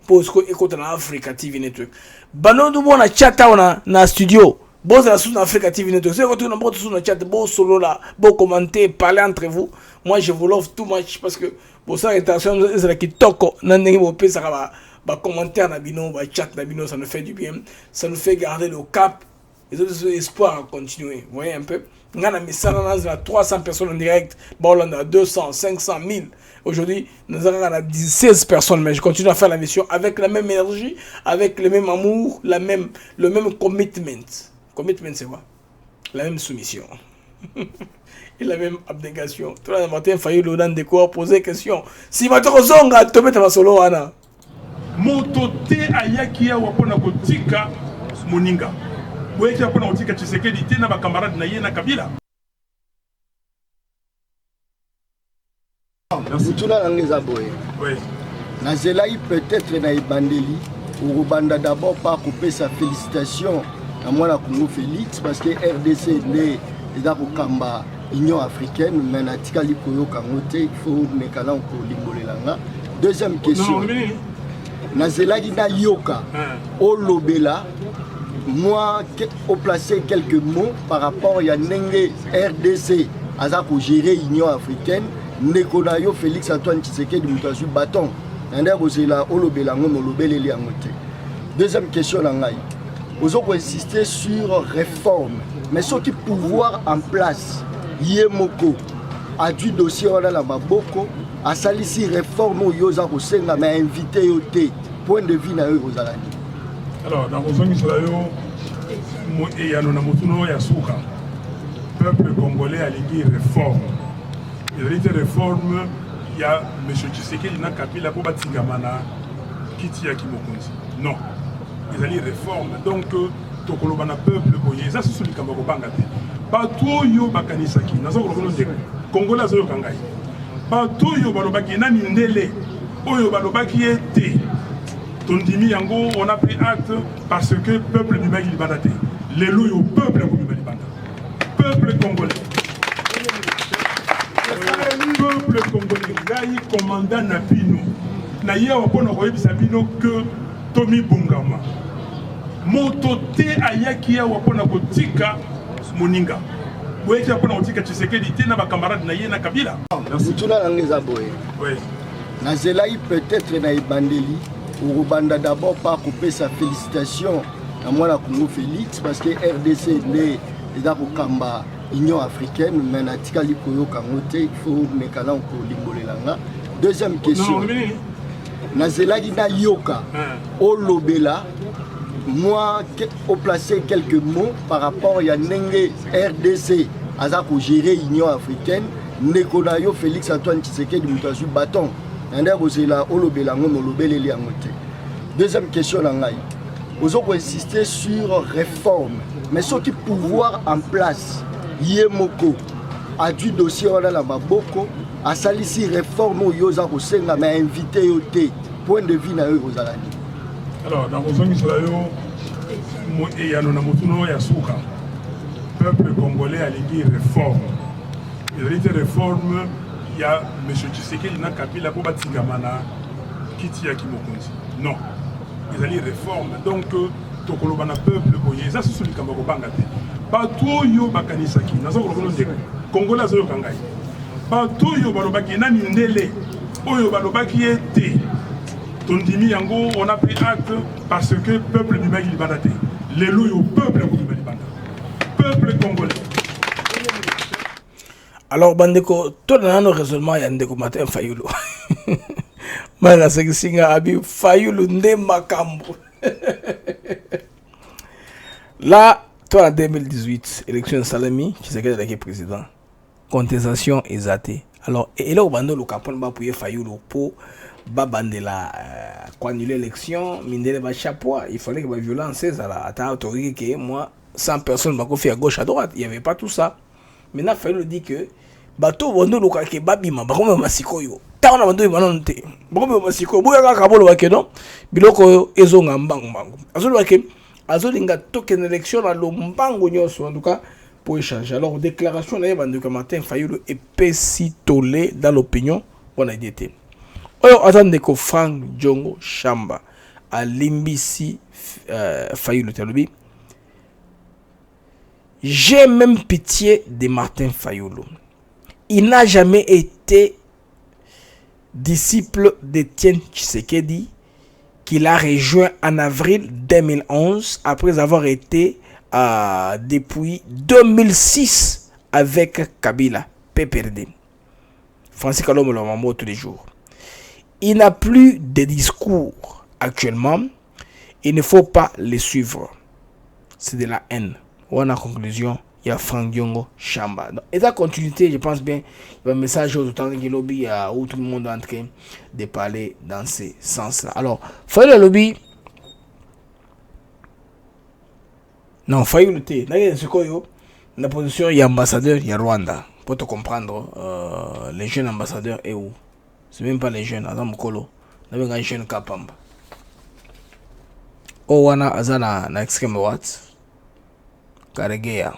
Pour écouter dans Africa TV Network. Bano du bon na chat na studio. Bon c'est la sous Africa TV Network. C'est retourne bon sous na chat, bon solo là, bon commenter, parler entre vous. Moi je vous love too much parce que pour ça interaction c'est là qui toko na ndenge bo pe ça va commentaire na bino, va chat na bino, ça nous fait du bien. Ça nous fait garder le cap. Et autres espoir à continuer. Vous voyez un peu. On a mis ça dans 300 personnes en direct. Bon, on a 200, 500, 1000. Aujourd'hui, nous avons 16 personnes. Mais je continue à faire la mission avec la même énergie, avec le même amour, le même commitment. Commitment, c'est quoi? La même soumission. Et la même abnégation. Tout le matin, il fallait le dans des corps poser question. Si ma trozonga, tu mets ta solo, Anna. Motote ayakia wapona kotika moninga. Boye kia pona kotika Tshisekedi te na ba camarade na ye na Kabila. Mutula langeza boye. Oui. Na zelai peut-être na ibandeli ou banda d'abord par couper sa félicitation à moi la Congo Félix parce que RDC les pour Kamba Union africaine mais na tikali koyo kangote il faut nekala ko limbolelanga. Deuxième question. nazelaki na yoka au lobela moi au placer quelques mots par rapport à ndenge RDC aza ko gérer Union africaine ndeko na yo Félix Antoine Tshisekedi mutazu bâton ndenge kozela au lobela ngo lobeleli yango te. Deuxième question na ngai ozo ko insister sur réforme mais ce qui pouvoir en place yemoko a du dossier wana la maboko a salisi réforme yoza ko senga mais invité yo te point de vue na yo kozalani. Alors dans kozongi sala yo mo eyano na mutuno ya suka peuple congolais alingi réforme. Il y a des réformes, il y a M. Tshisekedi na Kabila pour batingama na kiti ya kimokonzi. Non. Il y a des réformes. Donc tokoloba na peuple boye ça c'est celui qui va banga te. Bato yo bakanisaki nazo kolobona ndeko. Congolais zo kangai. Bato yo balobaki na mindele. Oyo balobaki ete. Tondimi yango on a pris acte parce que peuple du Mali bandate. Les loups au peuple du Mali bandate. Peuple congolais. Peuple congolais, Gaï commandant Napino. Naïa wapona koyebisa bino que Tommy Bungama. Motote ayakia wapona kotika moninga. Boyeki wapona kotika Tshisekedi te na ba camarade naïe na Kabila. Mutuna langeza boye. Oui. Nazelai peut-être na ibandeli urubanda d'abord par couper sa félicitation à moi la Congo Félix parce que RDC les Kamba Union africaine mais natikali koyo kangote il faut mekana ko limbolelanga. Deuxième question. Nazelaki na yoka au lobela moi au placer quelques mots par rapport à ndenge RDC aza ko gérer Union africaine ndeko na yo Félix Antoine Tshisekedi mutazu bâton ndenge kozela au lobela ngo lobeleli yango te. Deuxième question na ngai ozo ko insister sur réforme mais ce qui pouvoir en place yemoko a du dossier wana la maboko a salisi réforme yoza ko senga mais invité yo te point de vue na yo kozalani. Alors dans kozongi sala yo mo eyano na mutuno ya suka peuple congolais alingi réforme. Il y a des réformes, il y a M. Tshisekedi na Kabila pour batingama na kiti ya kimokonzi. Non. Il y a des réformes. Donc tokoloba na peuple boye ça c'est celui qui va banga te. Bato yo bakanisaki nazo kolobona ndeko. Congolais zo kangai. Bato yo balobaki na mindele. Oyo balobaki ete. Tondimi yango on a pris acte parce que peuple du Mali bandate. Les loups au peuple du Mali bandate. Peuple congolais. Alors bandeko tout dans raisonnement ya ndeko Martin Fayulu. Mala sekisinga abi Fayulu nde makambo. Là toi en 2018 élection Salami qui s'est élu président. Contestation exatée. Alors et là au bando le capon ba pour Fayulu pour ba bandela quand annuler l'élection mindele ba chapeau il fallait que ba violence ça là ata autorité que moi 100 personnes m'a confié à gauche à droite il y avait pas tout ça. Maintenant Fayulu dit que bato bondo luka ke babima bakome masikoyo taona bando banonte bakome masikoyo boya ka bolo wake non biloko ezonga mbangu mbangu azolo wake azolinga token élection na lo mbangu nyoso en tout cas pour échanger. Alors déclaration na bando que Martin Fayulu est pesitolé dans l'opinion on a dit oyo attendez ko Frank Diongo Chamba à Limbisi Fayulu telobi j'ai même pitié de Martin Fayulu. Il n'a jamais été disciple d'Étienne Tshisekedi, qu'il a rejoint en avril 2011, après avoir été depuis 2006 avec Kabila, PPRD. Francis Kalom le mambo tous les jours. Il n'a plus de discours actuellement. Il ne faut pas les suivre. C'est de la haine. Ou en conclusion, il y a Frank Diongo Chamba. Et la continuité, je pense bien, il y a un message autant que lobby où tout le monde est en train de parler dans ce sens-là. Alors, Fayulu lobby. Non, Fayulu te. La position, il y a ambassadeur, il y a Rwanda. Pour te comprendre, les jeunes ambassadeurs et où? C'est même pas les jeunes, Adam Mokolo. Il y a un jeune Kapamba. Owana Azana na extrême droite. Karegea.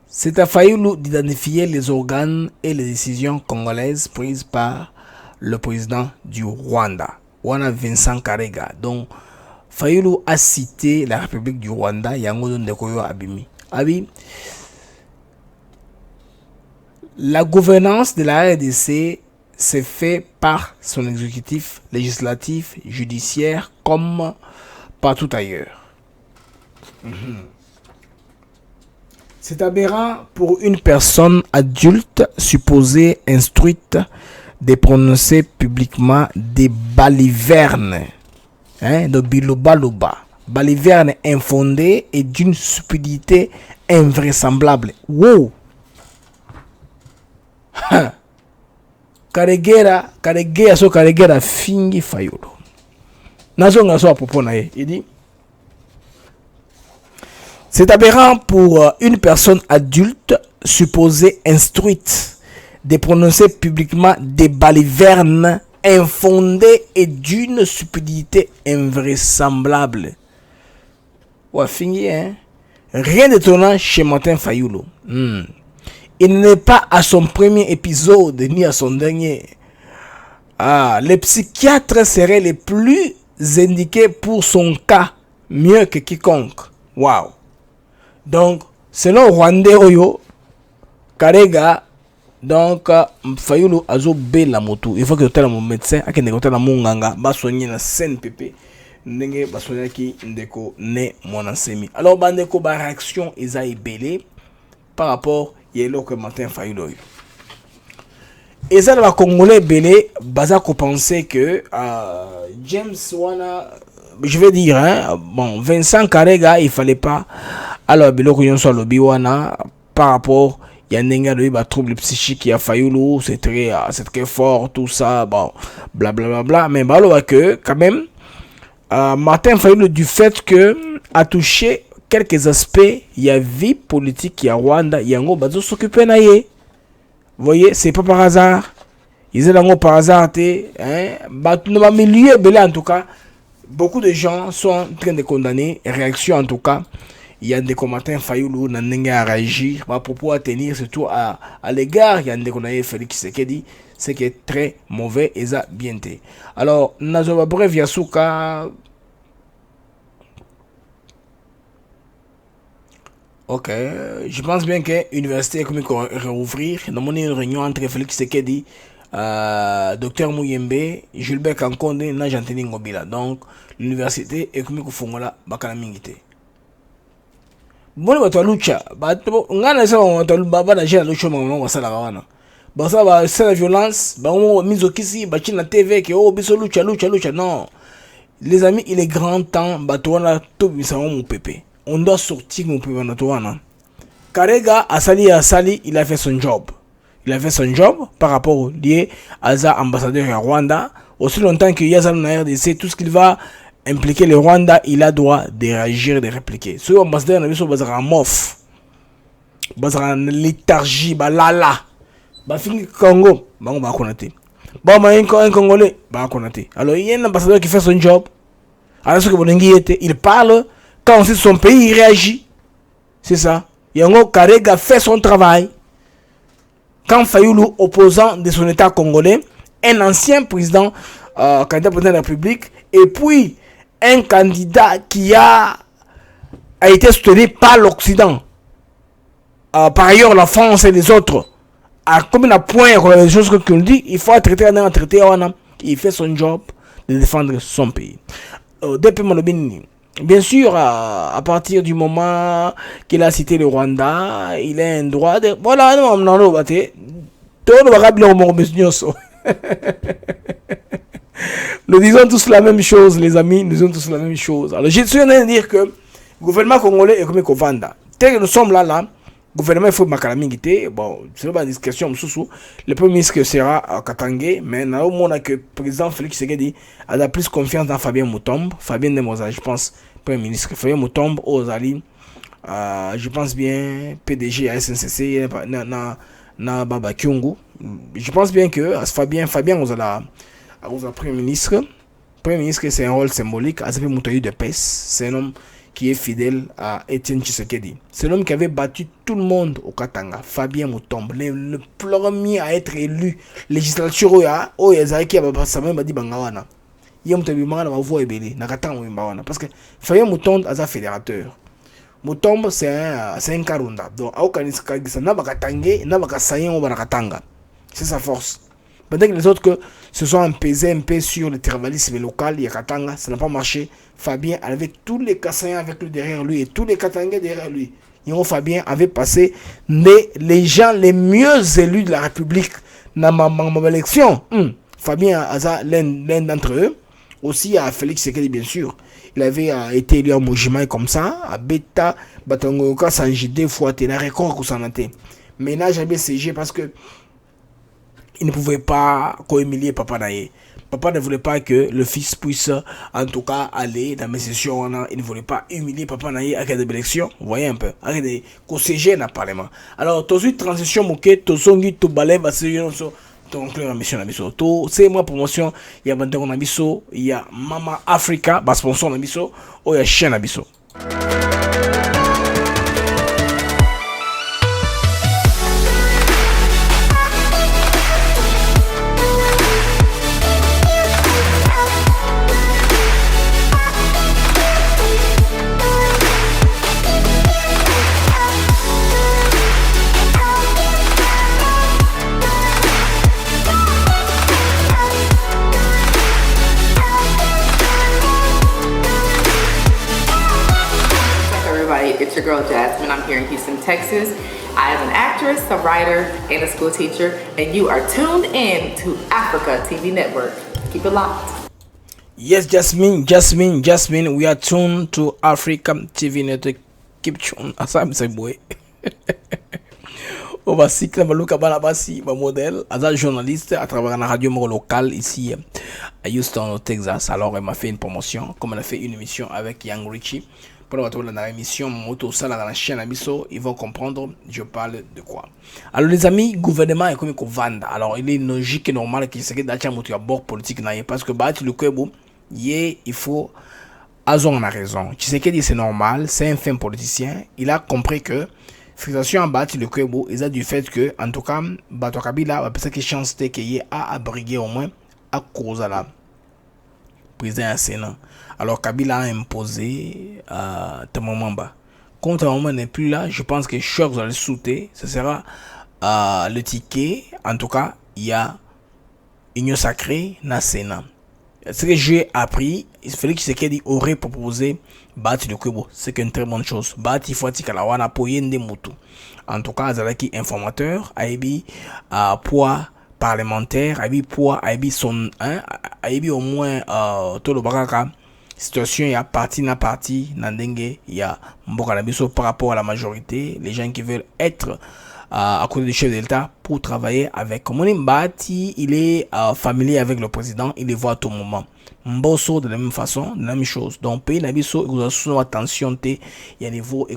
C'est à Fayulu d'identifier les organes et les décisions congolaises prises par le président du Rwanda. wana Vincent Karega. Donc Fayulu a cité la République du Rwanda, yango ndeko yo abimi. Abi la gouvernance de la RDC c'est fait par son exécutif, législatif, judiciaire, comme partout ailleurs. C'est aberrant pour une personne adulte supposée instruite de prononcer publiquement des balivernes, de bilobaloba, balivernes infondées et d'une stupidité invraisemblable. Wow! Karegera fingi Fayulu. Nazonga so apropos na ye. Il dit c'est aberrant pour une personne adulte supposée instruite de prononcer publiquement des balivernes infondées et d'une stupidité invraisemblable. Ouais, fini, hein? Rien d'étonnant chez Martin Fayulu. Il n'est pas à son premier épisode ni à son dernier. Les psychiatres seraient les plus indiqués pour son cas, mieux que quiconque. Wow. Donc, selon Rwandais Oyo, Karega, donc, Fayulu azo be la moto. Il faut que tu aies mon médecin, à qui tu aies mon ganga, ba soigner na scène pépé. Ndenge ba soigner ki ndeko ne mon ensemi. Alors, bandeko ba réaction isa ebelé par rapport il y a l'autre matin Fayulu. Et ça, les Congolais belé, baza ko penser que James Wana, je vais dire, hein, bon, Vincent Karega, il fallait pas. Alors, belé ko yon soit lobby wana par rapport, il y a un de trouble psychique, il y a Fayulu, c'est très fort, tout ça, bon, blablabla. Mais bah, alors que quand même, Martin Fayulu du fait que a touché quelques aspects, il y a vie politique, il y a Rwanda, il y a un bazo s'occuper na ye. Vous voyez, c'est pas par hasard. Ils sont par hasard, hein. Dans le milieu, en tout cas, beaucoup de gens sont en train de condamner. Réaction, en tout cas, il y a des commentaires Fayulu, n'ont à réagir, à propos à tenir, surtout à l'égard, il y a des condamnés Félix Tshisekedi, c'est qui est très mauvais et ça bien été. Alors, Nazoba bref, Yasuka. Ok, je pense bien que l'université est comme réouvrir. Nous avons une réunion entre Félix Tshisekedi, Dr Mouyembe, Gilbert Kankonde et Najantini Ngobila. Donc, l'université est comme Fongola Bakana Mingite. Bon, tu lucha. On a la lucha, c'est la violence. Mise au kisi, la TV, qui oh, biso lucha. Non. Les amis, il est grand temps. Mon pépé. On doit sortir mon pépé. Karega, Asali, il a fait son job. Il a fait son job par rapport lié à l'ambassadeur à Rwanda. Aussi longtemps qu'il y a la RDC, tout ce qu'il va impliquer le Rwanda, il a droit de réagir, de répliquer. Ce ambassadeur, il a un mof. Il a une léthargie, lala. Fini Congo, on va connaître. Un Congolais, on va connaître. Alors, il y a un ambassadeur qui fait son job. Alors, il parle. Quand c'est son pays, il réagit. C'est ça. Yango Karega fait son travail. Quand Fayulu, opposant de son État congolais, un ancien président, candidat président de la République, et puis un candidat qui a été soutenu par l'Occident. Par ailleurs, la France et les autres, comme il a point les choses qu'on dit, il faut traiter un traité. Il fait son job de défendre son pays. Bien sûr, à partir du moment qu'il a cité le Rwanda, il a un droit de... Voilà, non, nous disons tous la même chose, les amis, nous disons tous la même chose. Alors, je suis en train de dire que le gouvernement congolais est comme Kovanda. Tel que nous sommes là, le gouvernement il faut Makalamingité. Bon, c'est pas une discussion, le premier ministre sera à Katangé, mais là, au moment que le président Félix Tshisekedi a plus confiance dans Fabien Mutombo, Fabien Demoza, je pense, premier ministre, Fabien Mutombo, Ozali, je pense bien, PDG à SNCC, na Baba Kyungu. Je pense bien que Fabien Ozala, premier ministre, c'est un rôle symbolique, Azapé Moutaï de PES, c'est un homme qui est fidèle à Etienne Tshisekedi. C'est l'homme qui avait battu tout le monde au Katanga. Fabien Mutombo, le premier à être élu législature yem to bimanga na voix ebele na katanga mimbawana parce que Fayou Moutonde as un fédérateur. Moutombe c'est un karunda. Donc au kanisa na bakatange na bakasayen au banakatanga. C'est sa force. Pendant que les autres que se sont empesés un peu sur le tribalisme local, il y a Katanga, ça n'a pas marché. Fabien avait tous les Kassayens avec lui derrière lui et tous les Katangais derrière lui. Yoro Fabien avait passé les gens les mieux élus de la République dans ma élection. Fabien a l'un d'entre eux. Aussi à Félix Sekedi, bien sûr. Il avait été élu à Mojima comme ça, à Beta, Batongoka, Sanjide, Fouate, la record qu'on s'en a été. Mais là, j'avais siégé parce que il ne pouvait pas co-humilier Papa Naye. Papa ne voulait pas que le fils puisse, en tout cas, aller dans mes sessions. Il ne voulait pas humilier Papa Naye à des élections. Vous voyez un peu. Avec des conseillers dans le Parlement. Alors, tout de suite, transition, moquette, tout songi, tout balai, va se donc la mission na biso to c'est moi promotion il y a bandeko na biso il y a Mama Africa ba sponsor na biso o ya chaîne na biso. It's your girl Jasmine. I'm here in Houston, Texas. I am an actress, a writer, and a school teacher, and you are tuned in to Africa TV Network. Keep it locked. Yes, Jasmine, we are tuned to Africa TV Network. Keep tuned. Asam say boy. On va cycler Malouka Balabasi, ma modèle, un journaliste à travers la radio locale ici à Houston, au Texas. Alors, elle m'a fait une promotion, comme elle a fait une émission avec Young Richie. Pendant la émission Moto Sala dans la chaîne Abisso, ils vont comprendre je parle de quoi. Alors les amis, gouvernement est comme vanda. Alors il est logique et normal qu'il se quede dans un bord politique parce que bah le Kwebo, il faut Azon a raison. Tu sais que c'est normal, c'est un fin politicien. Il a compris que fixation en bâti le Kwebo, il a du fait que en tout cas Bato Kabila va penser que chance qu'il y a à briguer au moins à cause de la président du Sénat. Alors Kabila a imposé Tamamamba. Quand Tamamamba n'est plus là, je pense que choc va le sauter. Ce sera le ticket. En tout cas, il y a Union Sacrée dans le Sénat. Ce que j'ai appris, Félix Tshisekedi aurait proposé Bati de Kwebo. C'est une très bonne chose. Bati Fouati Kalawana Poyende Moutou. En tout cas, Zalaki informateur, Aibi poids parlementaire, Aibi poids, Aibi son Aibi au moins tout le baraka. Situation, il y a parti na parti, Nandenge, il y a Mboka Nabiso par rapport à la majorité, les gens qui veulent être à côté du chef de l'État pour travailler avec. Comme on est bâti, il est familier avec le président, il les voit à tout moment. Mboso de la même façon, de la même chose. Donc, pays Nabiso, il y a attention, il y a un niveau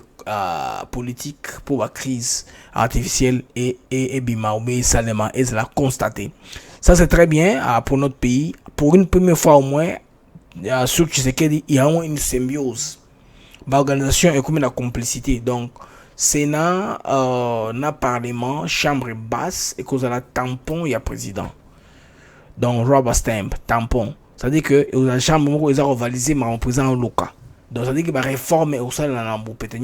politique pour la crise artificielle et Bima, ou Salema, et c'est là constaté. Ça, c'est très bien pour notre pays. Pour une première fois au moins, sur Tshisekedi, il y a une symbiose. L'organisation est comme une complicité. Donc, Sénat, na Parlement, Chambre basse, et cause de la tampon, il y a président. Donc, rubber stamp, tampon. C'est-à-dire que la Chambre, ils ont rivalisé, mais en président local. Donc, c'est-à-dire que la réforme est au sein de la Nambo, peut-être,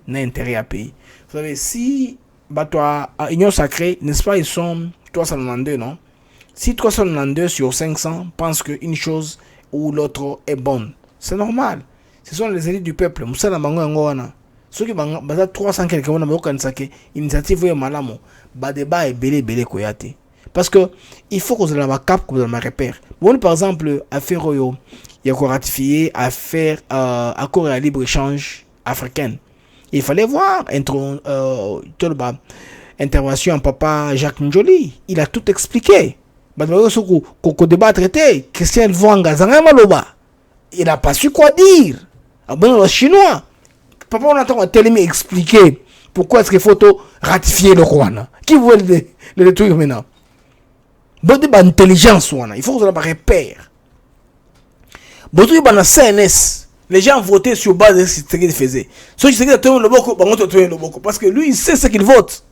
n'a intérêt à payer. Vous savez, si, Union Sacrée, n'est-ce pas, ils sont 392, non? Si 392 sur 500 pensent qu'une chose ou l'autre est bonne, c'est normal. Ce sont les élites du peuple. Moussa na bango ngwana. Ceux qui ont 300 quelques mois na initiative ya malamo, ba débat est belé koyate. Parce que il faut que vous ayez ma cap, que vous ayez ma repère. Bon, par exemple, affaire Oyo, il y a ratifié affaire accord à libre échange africaine. Il fallait voir intervention en papa Jacques Njoli. Il a tout expliqué. Koko débat traité, Christian Vouanga Zangamaloba. Il n'a pas su quoi dire. Bon, le chinois. Papa, on attend un tel expliquer pourquoi est-ce qu'il faut ratifier le Rwanda. Qui veut le détruire maintenant? Bon, il y a une intelligence. Il faut que vous ayez un repère. Bon, il y a une CNS. Les gens votaient sur base de ce qu'il faisait. Ceux qui se disent le Boko, parce que lui, il sait ce qu'il vote.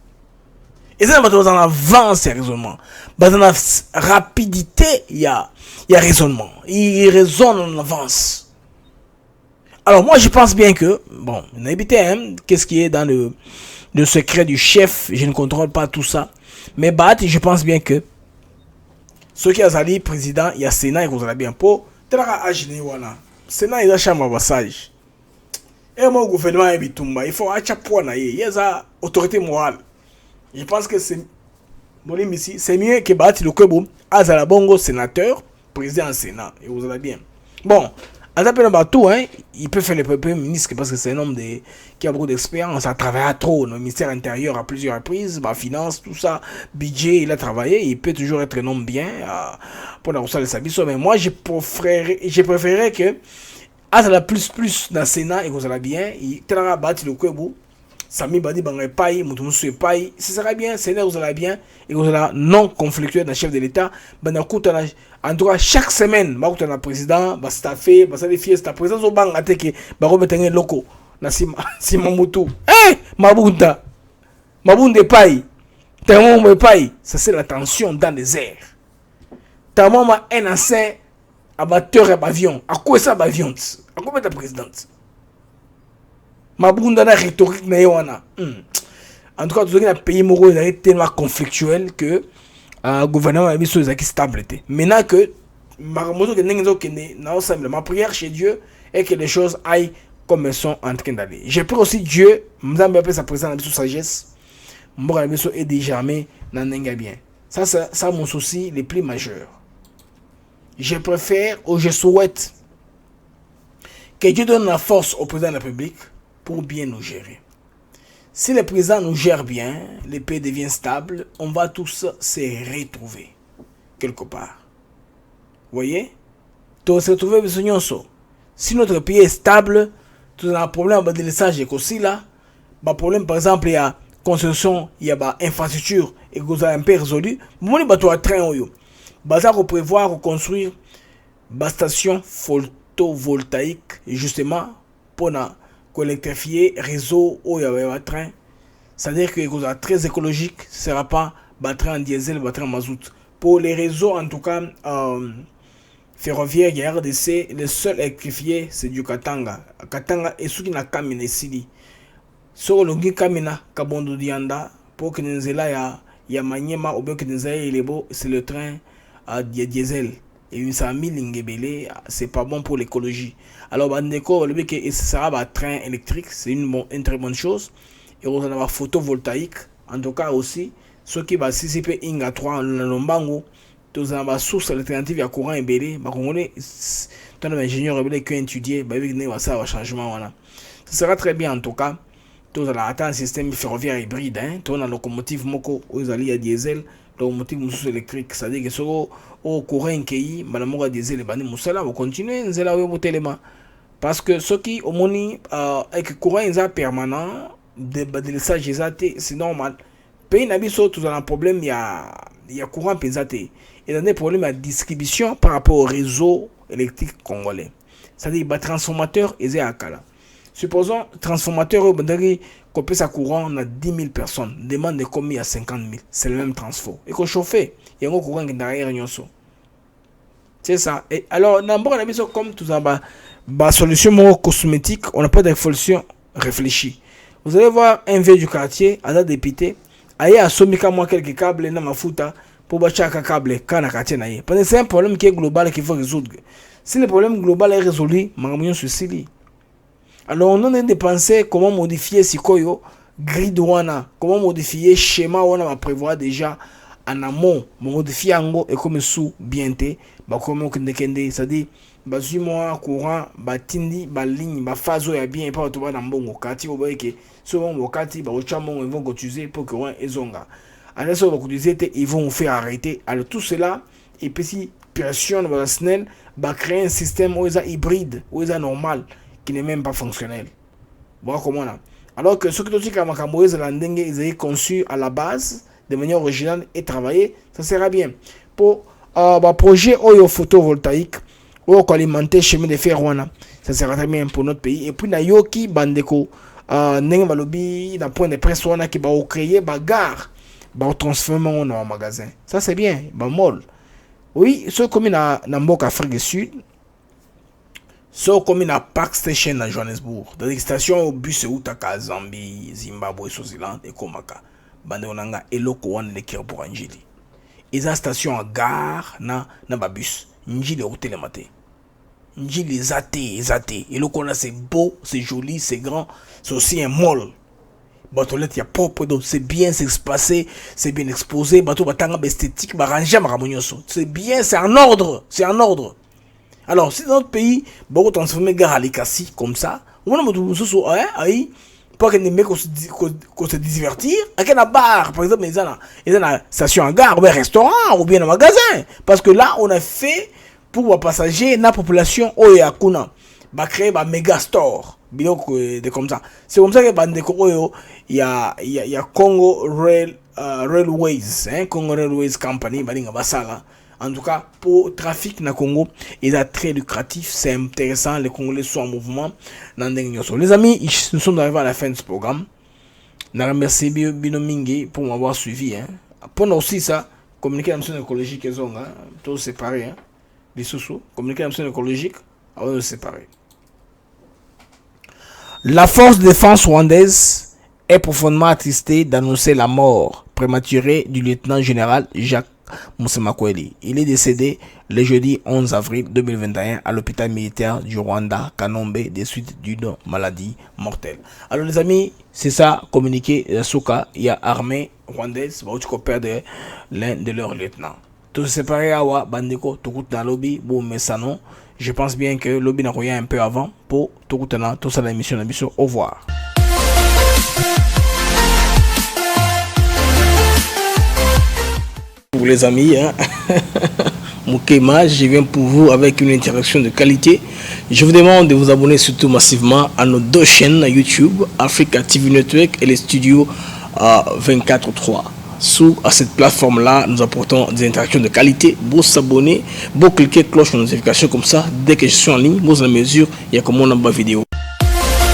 Et ça, dans l'avance, il y a raisonnement. Dans la rapidité, il y a raisonnement. Il raisonne en avance. Alors, moi, je pense bien que, bon, qu'est-ce qui est dans le secret du chef, je ne contrôle pas tout ça. Mais je pense bien que ceux qui ont été président, il y a Sénat, ils ont bien pour. Sénat, il y a chambre de passage. Et mon gouvernement est bitumba. Il faut à chaque point, il y a une autorité morale. Je pense que c'est mieux que Bati le Kwebo, Azalabongo, sénateur, président du Sénat. Et vous allez bien. Bon, à tout, hein, il peut faire le premier ministre parce que c'est un homme qui a beaucoup d'expérience. Il a travaillé trop dans le ministère intérieur à plusieurs reprises, finance, tout ça, budget, il a travaillé. Il peut toujours être un homme bien pour la ressource de sa vie. Mais moi, je préférerais que Azala plus dans le Sénat et vous allez bien. Il a Bati le Kwebo. Sami Badi Bangay Paye, Moutounsou Paye, ce sera bien, Sénat vous allez bien, et vous allez non conflictuel dans le chef de l'État. En tout cas, chaque semaine, je suis le président, je suis staffé, je suis le fier, je suis le président, je suis le président, loko, si Mamoutou. Eh, Mabunda Paye, Tamon Paye, ça c'est la tension dans les airs. Tamon ma un ancien abatteur d'avion, à quoi ça d'avion? À quoi est la présidente? Mabunda na rhétorique na yoana. En tout cas, tout le pays moro est tellement conflictuel que le gouvernement a mis sur les stable. Maintenant que ma prière chez Dieu est que les choses aillent comme elles sont en train d'aller. Je prie aussi Dieu, m'ambe après sa présence avec sagesse, m'aura mis sur aider jamais n'enga bien. Ça c'est mon souci le plus majeur. Je préfère ou je souhaite que Dieu donne la force au président de la République pour bien nous gérer. Si le président nous gère bien, le pays devient stable, on va tous se retrouver quelque part. Vous voyez? Tout se retrouver besoin. Si notre pays est stable, tout un problème de l'essence aussi là, problème par exemple il y a construction, il y a infrastructure et que vous avez un peu résolu, vous avez un train où vous prévoir construire une station photovoltaïque justement pour électrifier réseau où il y a un train. C'est-à-dire que c'est très écologique, ce ne sera pas un train en diesel, un train en mazout. Pour les réseaux, en tout cas, ferroviaires, il y a RDC, le seul électrifié, c'est du Katanga. Katanga est sous la Kamine Sili. Sur le Kamina, Kabondo Dianda, pour que nous ayons ya Maniema, ou bien que nous ayons c'est le train diesel. Et une 100 000 ingebele, c'est pas bon pour l'écologie. Alors, bandeko, le que ce sera un train électrique, c'est une très bonne chose. Et on a photovoltaïque, en tout cas aussi, ceux qui vont participer à 3 dans Lombango, tous ont une source alternative à courant et belé, tu as un ingénieur qui a étudié, ça va changement. Ce sera très bien en tout cas. Tous ont un système ferroviaire hybride, tu as une locomotive Moko, où ils allaient à diesel, locomotive moussous électrique, c'est-à-dire que ce au courant qui madame diesel et bani moussala va continuer nous là au téléma parce que ce qui au moni avec courant est permanent de badilissage c'est normal pays nabiso tout un problème il y a courant pesate et dans des problèmes de distribution par rapport au réseau électrique congolais, c'est-à-dire les transformateurs et à Kala. Supposons transformateur au bandari copier sa courant on a 10 000 personnes demande de combien à 50 000, c'est le même transfert et qu'on chauffer il y a un courant qui derrière nyonso. C'est ça. Et alors d'abord on a mis ça comme tout ça solution cosmétique, on n'a pas de solution réfléchie. Vous allez voir un vieux du quartier à la députée aille à somika moi quelques câbles dans ma fouta pour bâtir un câble quand quartier naïe. Parce que c'est un problème qui est global qu'il faut résoudre. Si le problème global est résolu, mangamyon ceci. Alors on a dépensé comment modifier Sikoyo grid wana, comment modifier schéma wana va prévoir déjà en amont, modifier ango et comme sous bienté, comme kende c'est-à-dire bazimo courant batindi ligne fazo ya bien pas tout dans bongo kati au boyeke souvent wakati ba chambon ils vont utiliser pour que on ezonga. Alors ça va utiliser ils vont faire arrêter. Alors tout cela et puis pression dans la snell va créer un système où est hybride, où est normal qui n'est même pas fonctionnel. Voilà comment là. Alors que ce que tu dis comme Moïse Landenge ils ont conçu à la base de manière originale et travaillé, ça sera bien. Pour projet oyo photovoltaïque ou alimenter chemin de fer wana, ça sera très bien pour notre pays. Et puis na yoki bandeko ndenge balobi na point de presse wana qui va créer gare bah transformer en magasin. Ça c'est bien, bah mall. Oui, ce comme na Mboka Afrique du Sud. Ce comme na Park Station à Johannesburg. Dans les stations au bus où taka Zambie, Zimbabwe, Swaziland et Komaka. Bande onanga eloko wan le kir pour Njili. Eza station à gare na bus. Njili hôtel matin. Njili zate. Eloko là c'est beau, c'est joli, c'est grand. C'est aussi un mall. Batolette ya propre, donc c'est bien, c'est espacé, c'est bien exposé. Bateau batanga esthétique, barangé maramonyoso. C'est bien, c'est en ordre. Alors, si dans notre pays, beaucoup transformer gare à l'Ikasi comme ça, on a pas que les mecs se divertir, à quelle bar, par exemple, ils ont une station en gare, ou un restaurant, ou bien un magasin. Parce que là, on a fait pour les passagers, la population, Oyakuna, va créer un méga store. Comme ça. C'est comme ça que il y a Congo Railways, Congo Railways Company, en tout cas, pour le trafic na Congo, il est très lucratif, c'est intéressant, les Congolais sont en mouvement. Les amis, nous sommes arrivés à la fin de ce programme. Je remercie Binomingi pour m'avoir suivi. Pendant aussi ça, communiquer la mission écologique, tout séparé. Les sous-sous, communiquer la mission écologique, avant de se séparer. La force de défense rwandaise est profondément attristée d'annoncer la mort prématurée du lieutenant-général Jacques Musemakweli. Il est décédé le jeudi 11 avril 2021 à l'hôpital militaire du Rwanda, Kanombe, des suites d'une maladie mortelle. Alors les amis, c'est ça, communiqué Souka, il y a armée rwandaise, tu coopères de l'un de leurs lieutenants. Tout séparé à Wa, Bandeko, tout dans lobby, bon messano. Je pense bien que lobby n'a rien un peu avant pour tout ça l'émission de l'émission. Au revoir. Pour les amis, Moukema, je viens pour vous avec une interaction de qualité. Je vous demande de vous abonner surtout massivement à nos deux chaînes YouTube, Africa TV Network et les studios 24/3. À cette plateforme-là, nous apportons des interactions de qualité. Vous s'abonner, vous cliquez cloche de notification comme ça. Dès que je suis en ligne, vous à la mesure, il y a comme on a ma vidéo.